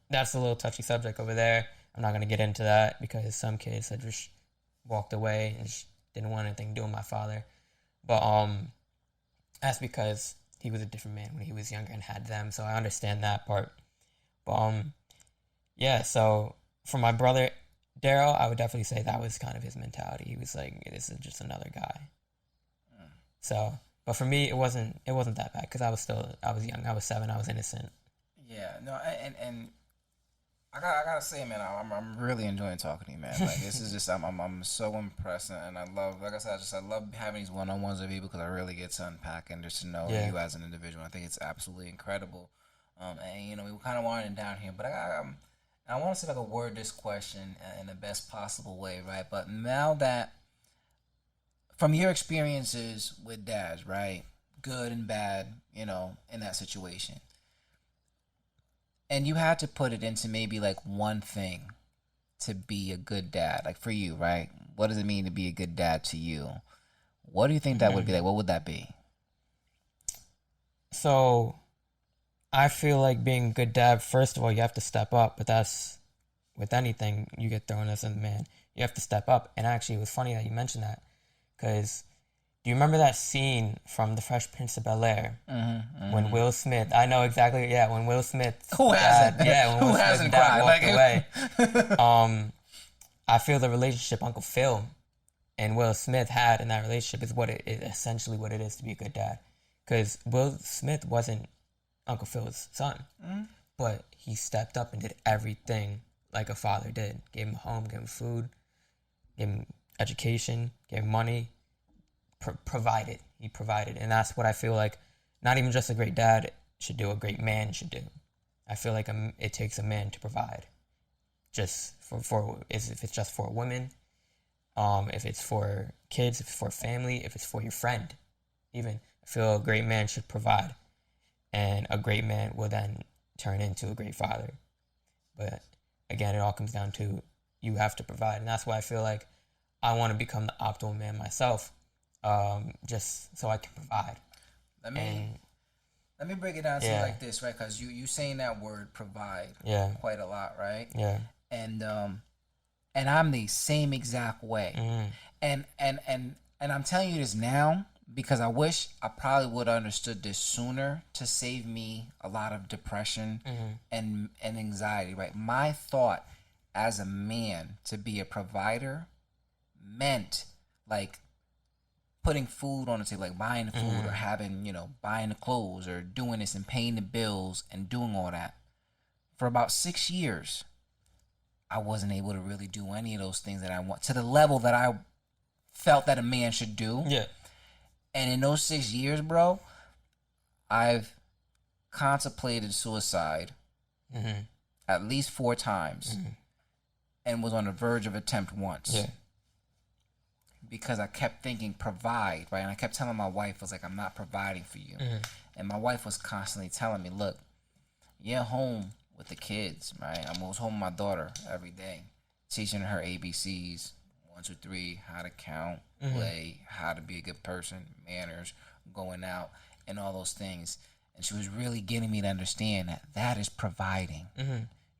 That's a little touchy subject over there. I'm not going to get into that because some kids had just walked away and just didn't want anything to do with my father. But that's because he was a different man when he was younger and had them, so I understand that part. But yeah, so for my brother Daryl, I would definitely say that was kind of his mentality. He was like, this is just another guy. So, but for me, it wasn't that bad because I was young. I was 7. I was innocent.
Yeah, no, and I gotta say, man, I'm really enjoying talking to you, man. Like, this is just I'm so impressed, and I love, like I said, I love having these one-on-ones with you because I really get to unpack and just to know you as an individual. I think it's absolutely incredible. And we kind of winding down here, but I want to see if I could word this question in the best possible way, right? But now that, from your experiences with dads, right, good and bad, in that situation, and you had to put it into maybe like one thing to be a good dad, like for you, right? What does it mean to be a good dad to you? What do you think that would be like? What would that be?
So, I feel like being a good dad, first of all, you have to step up, but that's with anything you get thrown as a man. You have to step up. And actually, it was funny that you mentioned that. Because do you remember that scene from The Fresh Prince of Bel-Air when Will Smith? I know exactly. Yeah, when Will Smith.
Who hasn't?
Yeah, when Will Smith's dad walked away. I feel the relationship Uncle Phil and Will Smith had in that relationship is essentially what it is to be a good dad. Because Will Smith wasn't Uncle Phil's son, but he stepped up and did everything like a father did. Gave him a home, gave him food, gave him education, gave money, provided. He provided. And that's what I feel like not even just a great dad should do, a great man should do. I feel like it takes a man to provide. Just if it's just for a woman, if it's for kids, if it's for family, if it's for your friend, even. I feel a great man should provide. And a great man will then turn into a great father. But again, it all comes down to you have to provide. And that's why I feel like I want to become the optimal man myself, just so I can provide.
Let me break it down to you like this, right? Because you saying that word provide quite a lot, right?
Yeah.
And I'm the same exact way. And I'm telling you this now because I wish I probably would have understood this sooner to save me a lot of depression and anxiety, right? My thought as a man to be a provider meant like putting food on the table, like buying the food or having, buying the clothes or doing this and paying the bills and doing all that. For about 6 years, I wasn't able to really do any of those things that I want to the level that I felt that a man should do.
Yeah.
And in those 6 years, bro, I've contemplated suicide at least 4 times and was on the verge of attempt once.
Yeah.
Because I kept thinking provide, right? And I kept telling my wife, I was like, I'm not providing for you. And my wife was constantly telling me, look, you're home with the kids, right? I was home with my daughter every day, teaching her ABCs, 1, 2, 3, how to count, play, how to be a good person, manners, going out, and all those things. And she was really getting me to understand that that is providing.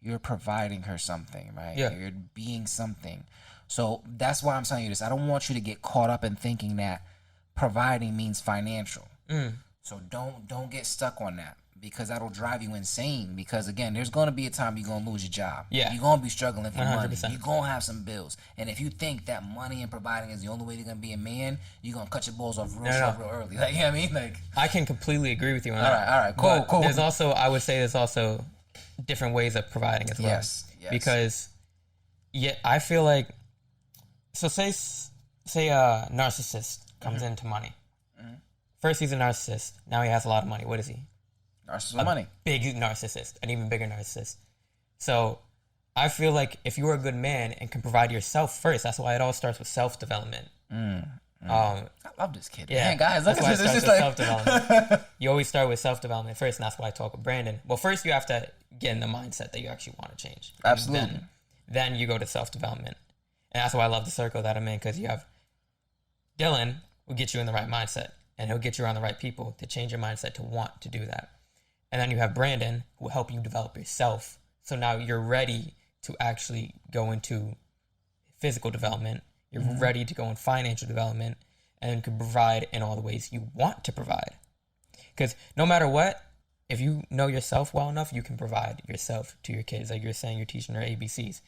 You're providing her something, right?
Yeah.
You're being something. So that's why I'm telling you this. I don't want you to get caught up in thinking that providing means financial. So don't get stuck on that, because that'll drive you insane. Because again, there's gonna be a time you're gonna lose your job.
Yeah.
You're gonna be struggling for
100%.
money. You're gonna have some bills. And if you think that money and providing is the only way you're gonna be a man, you're gonna cut your balls off real early. Like, you know what I mean? Like,
I can completely agree with you on that.
all right, cool,
But
cool.
There's also, I would say, there's also different ways of providing as well.
Yes.
Because, I feel like, so say a narcissist comes into money. First, he's a narcissist. Now he has a lot of money. What is he?
Narcissist money.
Big narcissist, an even bigger narcissist. So I feel like if you're a good man and can provide yourself first, that's why it all starts with self-development.
I love this kid.
Yeah,
Man, guys, look
that's why
at
it
this.
starts
It's
with
like
self-development. You always start with self-development first, and that's why I talk with Brandon. Well, first you have to get in the mindset that you actually want to change.
Absolutely.
Then you go to self-development. And that's why I love the circle that I'm in, because you have Dylan, who gets you in the right mindset, and he'll get you around the right people to change your mindset to want to do that. And then you have Brandon, who will help you develop yourself. So now you're ready to actually go into physical development. You're ready to go in financial development, and can provide in all the ways you want to provide. Because no matter what, if you know yourself well enough, you can provide yourself to your kids. Like you're saying, you're teaching their ABCs.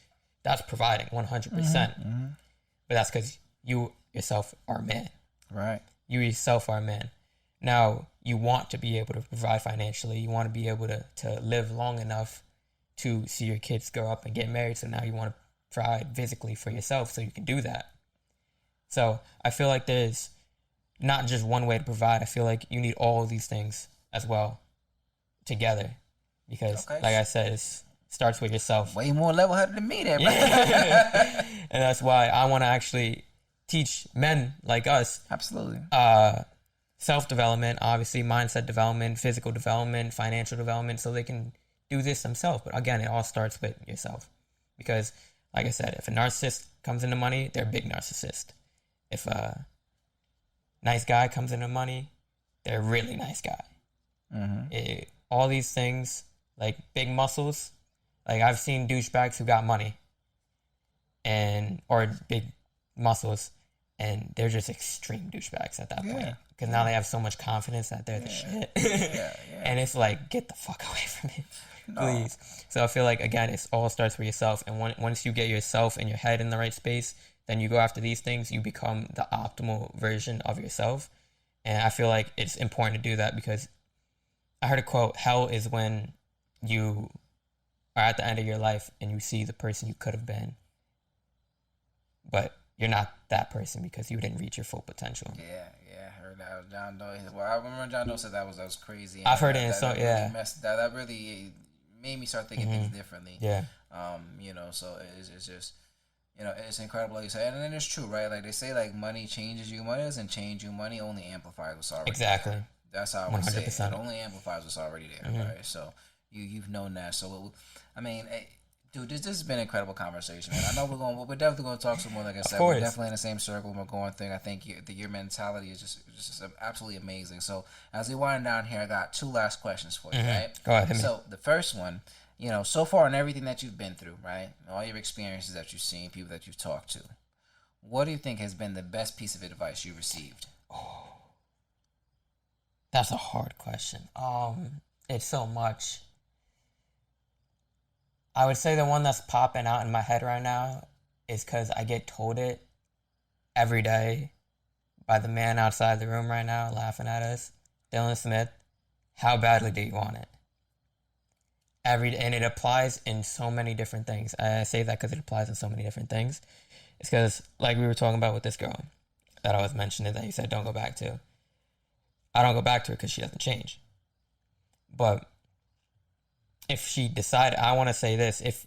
That's providing 100%. But that's because you yourself are a man.
Right.
You yourself are a man. Now, you want to be able to provide financially. You want to be able to live long enough to see your kids grow up and get married. So now you want to provide physically for yourself so you can do that. So I feel like there's not just one way to provide. I feel like you need all of these things as well together. Because, like I said, it starts with yourself.
Way more level-headed than me there, bro.
Yeah. And that's why I want to actually teach men like us
Absolutely.
self-development, obviously mindset development, physical development, financial development, so they can do this themselves. But again, it all starts with yourself. Because, like I said, if a narcissist comes into money, they're a big narcissist. If a nice guy comes into money, they're a really nice guy. All these things, like big muscles, like I've seen douchebags who got money or big muscles, and they're just extreme douchebags at that point. Because now they have so much confidence that they're the shit. And it's like, get the fuck away from me, please. So I feel like, again, it all starts with yourself. And once you get yourself and your head in the right space, then you go after these things, you become the optimal version of yourself. And I feel like it's important to do that, because I heard a quote, hell is when you are at the end of your life and you see the person you could have been, but you're not that person because you didn't reach your full potential.
Yeah, I heard that. John Doe. Well, I remember John Doe said that was crazy.
I've heard it in
That really made me start thinking things differently.
Yeah.
So it's just, it's incredible, like you said, and then it's true, right? Like they say, like money changes you. Money doesn't change you. Money only amplifies what's already
Exactly.
there. That's how I would say it.
100%.
It only amplifies what's already there, right? So you've known that. So dude, this has been an incredible conversation, man. I know we're definitely going to talk some more. Like I said, we're definitely in the same circle. We're going thing. I think your mentality is just absolutely amazing. So as we wind down here, I got 2 last questions for you, right?
Go ahead.
So the first one, so far in everything that you've been through, right? All your experiences that you've seen, people that you've talked to, what do you think has been the best piece of advice you received?
Oh, that's a hard question. It's so much. I would say the one that's popping out in my head right now is because I get told it every day by the man outside the room right now laughing at us, Dylan Smith. How badly do you want it? And it applies in so many different things. I say that because it applies in so many different things. It's because, like we were talking about with this girl that I was mentioning that you said don't go back to. I don't go back to her because she doesn't change. But if she decided, I want to say this, if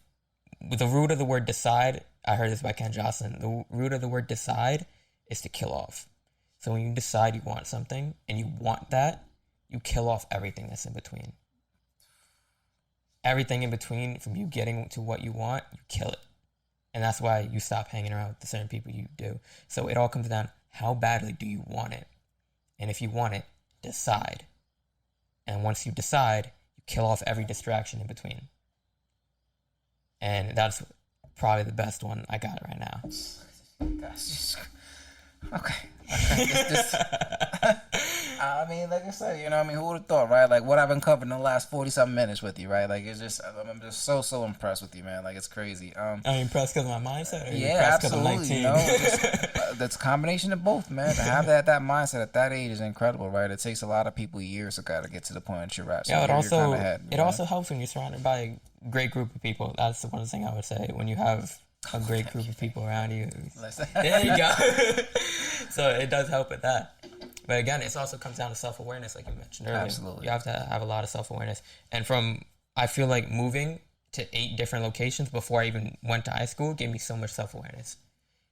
the root of the word decide, I heard this by Ken Jocelyn, the root of the word decide is to kill off. So when you decide you want something and you want that, you kill off everything that's in between. Everything in between from you getting to what you want, you kill it. And that's why you stop hanging around with the certain people you do. So it all comes down, how badly do you want it? And if you want it, decide. And once you decide, you kill off every distraction in between. And that's probably the best one I got right now.
Gosh. Okay. I mean, like I said, you know, I mean, who would have thought, right? Like what I've uncovered in the last 40-something minutes with you, right? Like it's just, I'm just so impressed with you, man. Like it's crazy.
Are you impressed because of my mindset? Or
Yeah,
impressed 'cause I'm
absolutely.
19?
You know, that's a combination of both, man. To have that mindset at that age is incredible, right? It takes a lot of people years to kind of get to the point that you're at. So
Yeah,
it
also helps when you're surrounded by a great group of people. That's the one thing I would say. When you have a great group of people around you, there you go. So it does help with that. But again, it also comes down to self-awareness, like you mentioned earlier.
Absolutely.
You have to have a lot of self-awareness. And I feel like moving to 8 different locations before I even went to high school gave me so much self-awareness.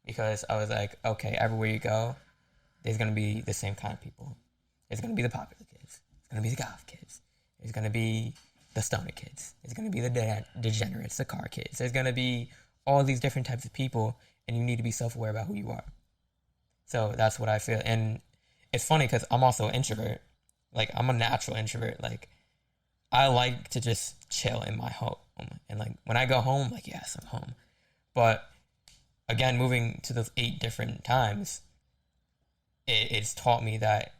Because I was like, okay, everywhere you go, there's going to be the same kind of people. There's going to be the popular kids. There's going to be the goth kids. There's going to be the stoner kids. There's going to be the degenerates, the car kids. There's going to be all these different types of people, and you need to be self-aware about who you are. So that's what I feel. And it's funny because I'm also an introvert. Like, I'm a natural introvert. Like, I like to just chill in my home. And, like, when I go home, like, yes, I'm home. But, again, moving to those 8 different times, it's taught me that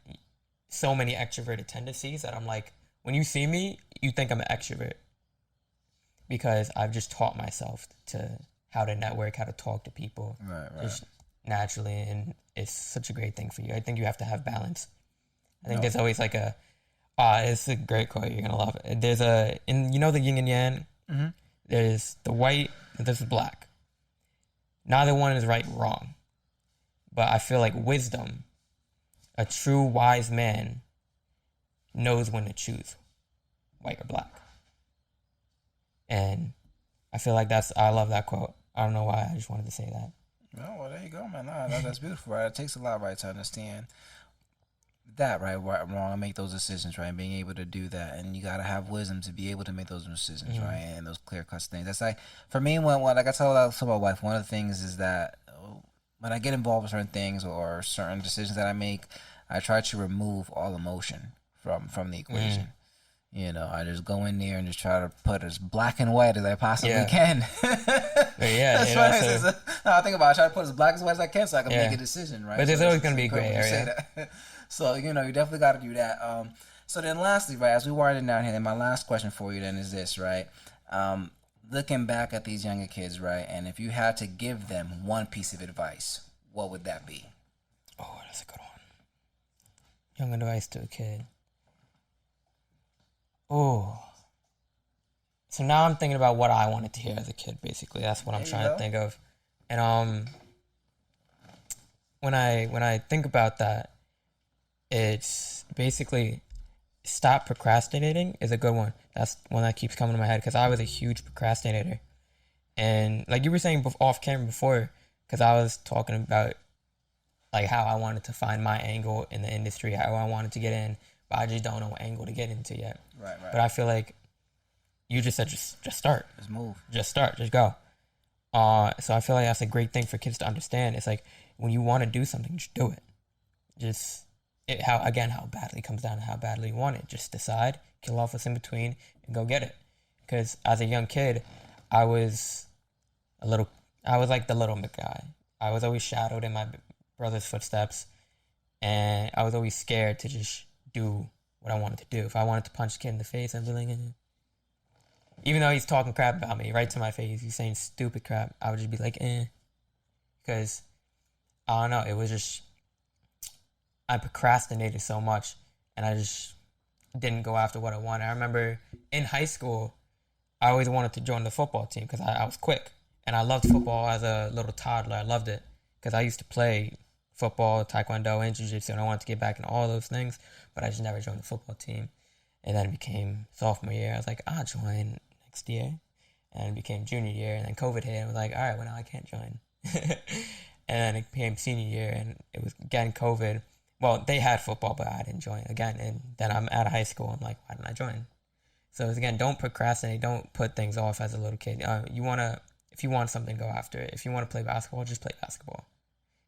so many extroverted tendencies that I'm like, when you see me, you think I'm an extrovert. Because I've just taught myself to how to network, how to talk to people.
Right.
Just naturally, and it's such a great thing for you. I think you have to have balance. I think there's always like it's a great quote, you're gonna love it. There's the yin and yang.
Mm-hmm.
There's the white, and there's the black. Neither one is right or wrong, but I feel like wisdom, a true wise man, knows when to choose white or black. And I feel like I love that quote. I don't know why, I just wanted to say that.
Oh, well, there you go, man. No, that's beautiful, right? It takes a lot, right, to understand that, right, wrong, and make those decisions, right, and being able to do that. And you got to have wisdom to be able to make those decisions, right, and those clear-cut things. That's like, for me, when like I told my wife, one of the things is that when I get involved with certain things or certain decisions that I make, I try to remove all emotion from the equation. You know, I just go in there and just try to put as black and white as I possibly can. That's what I think about it. I try to put as black and white as I can so I can make a decision, right?
But there's
so
always going to be a gray area.
So, you know, you definitely got to do that. So then lastly, right, as we wind down here, then my last question for you then is this, right? Looking back at these younger kids, right, and if you had to give them one piece of advice, what would that be?
Oh, that's a good one. Young advice to a kid. Oh. So now I'm thinking about what I wanted to hear as a kid, basically. That's what I'm trying to think of. And when I think about that, it's basically stop procrastinating is a good one. That's one that keeps coming to my head because I was a huge procrastinator. And like you were saying off camera before, because I was talking about like how I wanted to find my angle in the industry, how I wanted to get in, but I just don't know what angle to get into yet.
Right.
But I feel like you just said just start.
Just move.
Just start. Just go. So I feel like that's a great thing for kids to understand. It's like when you want to do something, just do it. How badly comes down to how badly you want it. Just decide, kill off what's in between, and go get it. Because as a young kid, I was like the little guy. I was always shadowed in my brother's footsteps, and I was always scared to just do what I wanted to do. If I wanted to punch a kid in the face, I'd be like, even though he's talking crap about me right to my face, he's saying stupid crap, I would just be like, because I don't know, it was just, I procrastinated so much, and I just didn't go after what I wanted. I remember in high school, I always wanted to join the football team because I was quick, and I loved football as a little toddler. I loved it because I used to play football, taekwondo, and jiu-jitsu, and I wanted to get back in all those things, but I just never joined the football team. And then it became sophomore year. I was like, I'll join next year. And it became junior year, and then COVID hit. I was like, all right, well, now I can't join. And then it became senior year, and it was, again, COVID. Well, they had football, but I didn't join again. And then I'm out of high school. I'm like, why didn't I join? So, again, don't procrastinate. Don't put things off as a little kid. If if you want something, go after it. If you want to play basketball, just play basketball.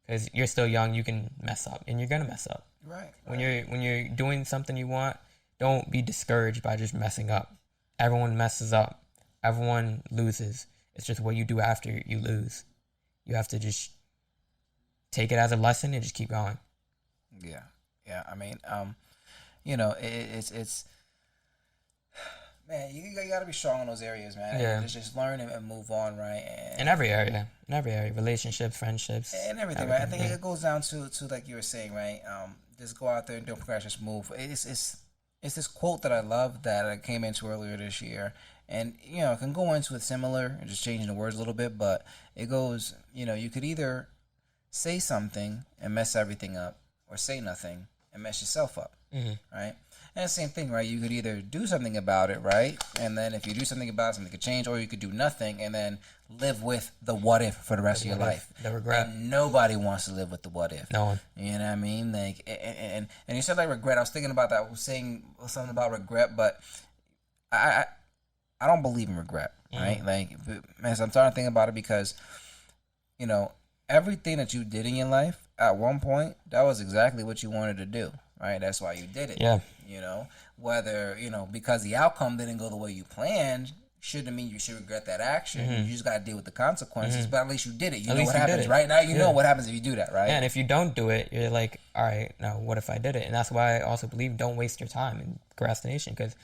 Because you're still young, you can mess up, and you're gonna mess up.
Right.
When you're doing something you want, don't be discouraged by just messing up. Everyone messes up. Everyone loses. It's just what you do after you lose. You have to just take it as a lesson and just keep going.
Yeah. Yeah. I mean, you know, it's man, you got to be strong in those areas, man.
Yeah.
Just learn and move on, right? And
In every area, relationships, friendships,
and everything, right? I think it goes down to like you were saying, right? Just go out there and don't progress, just move. It's this quote that I love that I came into earlier this year, and you know, I can go into it similar, just changing the words a little bit, but it goes, you know, you could either say something and mess everything up, or say nothing and mess yourself up, right? And the same thing, right? You could either do something about it, right? And then if you do something about it, something could change, or you could do nothing and then live with the what if for the rest of your life.
The regret.
And nobody wants to live with the what if.
No one.
You know what I mean? Like, and you said like regret. I was thinking about that. I was saying something about regret, but I don't believe in regret, right? Like, man, so I'm starting to think about it because, you know, everything that you did in your life at one point, that was exactly what you wanted to do, right? That's why you did it.
Yeah.
You know, whether, you know, because the outcome didn't go the way you planned, shouldn't mean you should regret that action. You just got to deal with the consequences, but at least you did it. You know what happens right now. You know what happens if you do that, right?
Yeah, and if you don't do it, you're like, all right, now what if I did it? And that's why I also believe don't waste your time in procrastination, because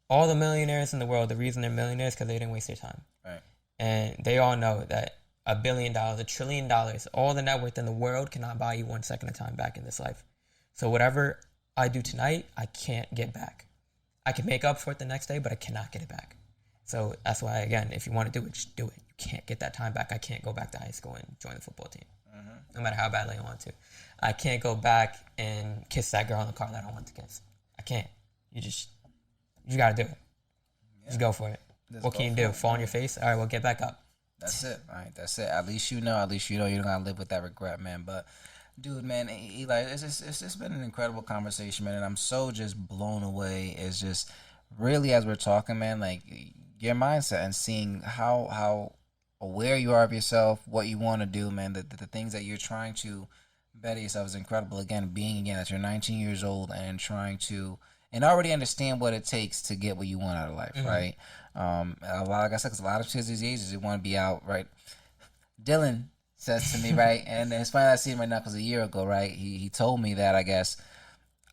all the millionaires in the world, the reason they're millionaires is because they didn't waste their time.
Right.
And they all know that $1 billion, $1 trillion, all the net worth in the world cannot buy you 1 second of time back in this life. So whatever I do tonight, I can't get back. I can make up for it the next day, but I cannot get it back. So that's why, again, if you want to do it, just do it. You can't get that time back. I can't go back to high school and join the football team, no matter how badly I want to. I can't go back and kiss that girl in the car that I don't want to kiss. I can't. You got to do it. Just go for it. What can you do? Fall on your face? All right, well, get back up.
That's it. All right, that's it. At least you know you don't gotta live with that regret, man. But dude, man, Eli, it's just been an incredible conversation, man, and I'm so just blown away. It's just really, as we're talking, man, like your mindset and seeing how aware you are of yourself, what you want to do, man, the things that you're trying to better yourself is incredible. Again, being that you're 19 years old and trying to and already understand what it takes to get what you want out of life, right? Like I said, because a lot of kids these ages, they want to be out, right? Dylan says to me, right, and it's funny I see him right now because a year ago, right, he told me that, I guess,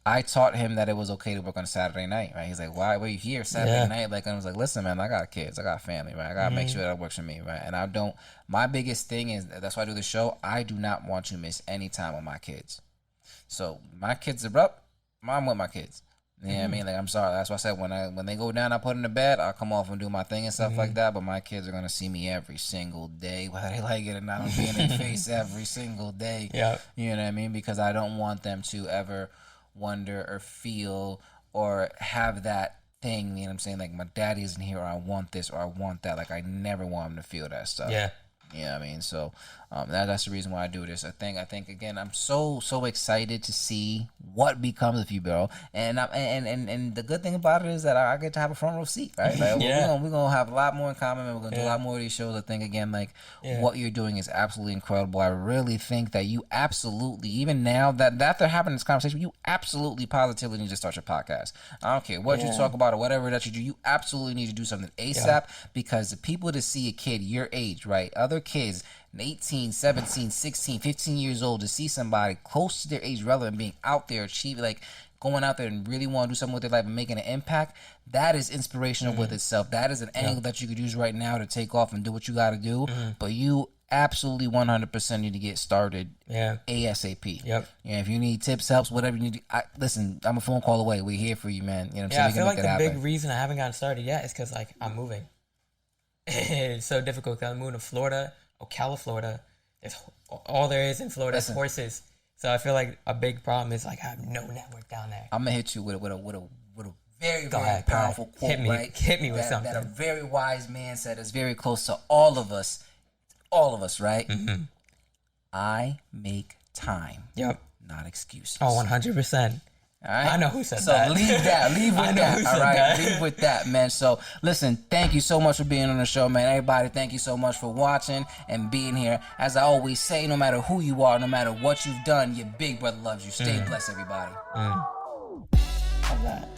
I taught him that it was okay to work on a Saturday night, right? He's like, why are you here Saturday night? Like, and I was like, listen, man, I got kids, I got family, right? I got to make sure that works for me, right? And my biggest thing is, that's why I do the show, I do not want to miss any time with my kids. So my kids are up, I'm with my kids. You know what I mean? Like, I'm sorry. That's why I said when they go down, I put them to bed. I'll come off and do my thing and stuff like that. But my kids are gonna see me every single day, whether they like it or not. I'm being in their face every single day.
Yeah.
You know what I mean? Because I don't want them to ever wonder or feel or have that thing. You know what I'm saying? Like, my daddy isn't here, or I want this, or I want that. Like, I never want them to feel that stuff.
Yeah.
You know what I mean? So that's the reason why I do this. I think again, I'm so excited to see what becomes of you, bro. And the good thing about it is that I get to have a front row seat, right? Like, we're gonna have a lot more in common, and we're gonna do a lot more of these shows. I think again, like what you're doing is absolutely incredible. I really think that you absolutely, even now that after having this conversation, you absolutely positively need to start your podcast. I don't care what you talk about or whatever that you do, you absolutely need to do something ASAP, because the people to see a kid your age, right? Other kids 18, 17, 16, 15 years old, to see somebody close to their age relevant being out there achieving, like going out there and really want to do something with their life and making an impact, that is inspirational with itself. That is an angle that you could use right now to take off and do what you got to do. But you absolutely 100% need to get started ASAP.
Yep.
Yeah, if you need tips, helps, whatever you need, listen, I'm a phone call away. We're here for you, man. You know what I'm saying?
I feel like the big reason I haven't gotten started yet is because, like, I'm moving. It's so difficult because I'm moving to Florida, Ocala, Florida. There's all there is in Florida is horses. So I feel like a big problem is, like, I have no network down there.
I'm gonna hit you with a very, very powerful quote, right?
Hit me with something.
That a very wise man said is very close to all of us, right? I make time.
Yep.
Not excuses.
Oh, 100%.
All right?
I know who said
so
that.
So leave with
I know
that.
who
All
said
right,
that.
leave with that, man. So listen, thank you so much for being on the show, man. Everybody, thank you so much for watching and being here. As I always say, no matter who you are, no matter what you've done, your big brother loves you. Stay blessed, everybody.
How's that?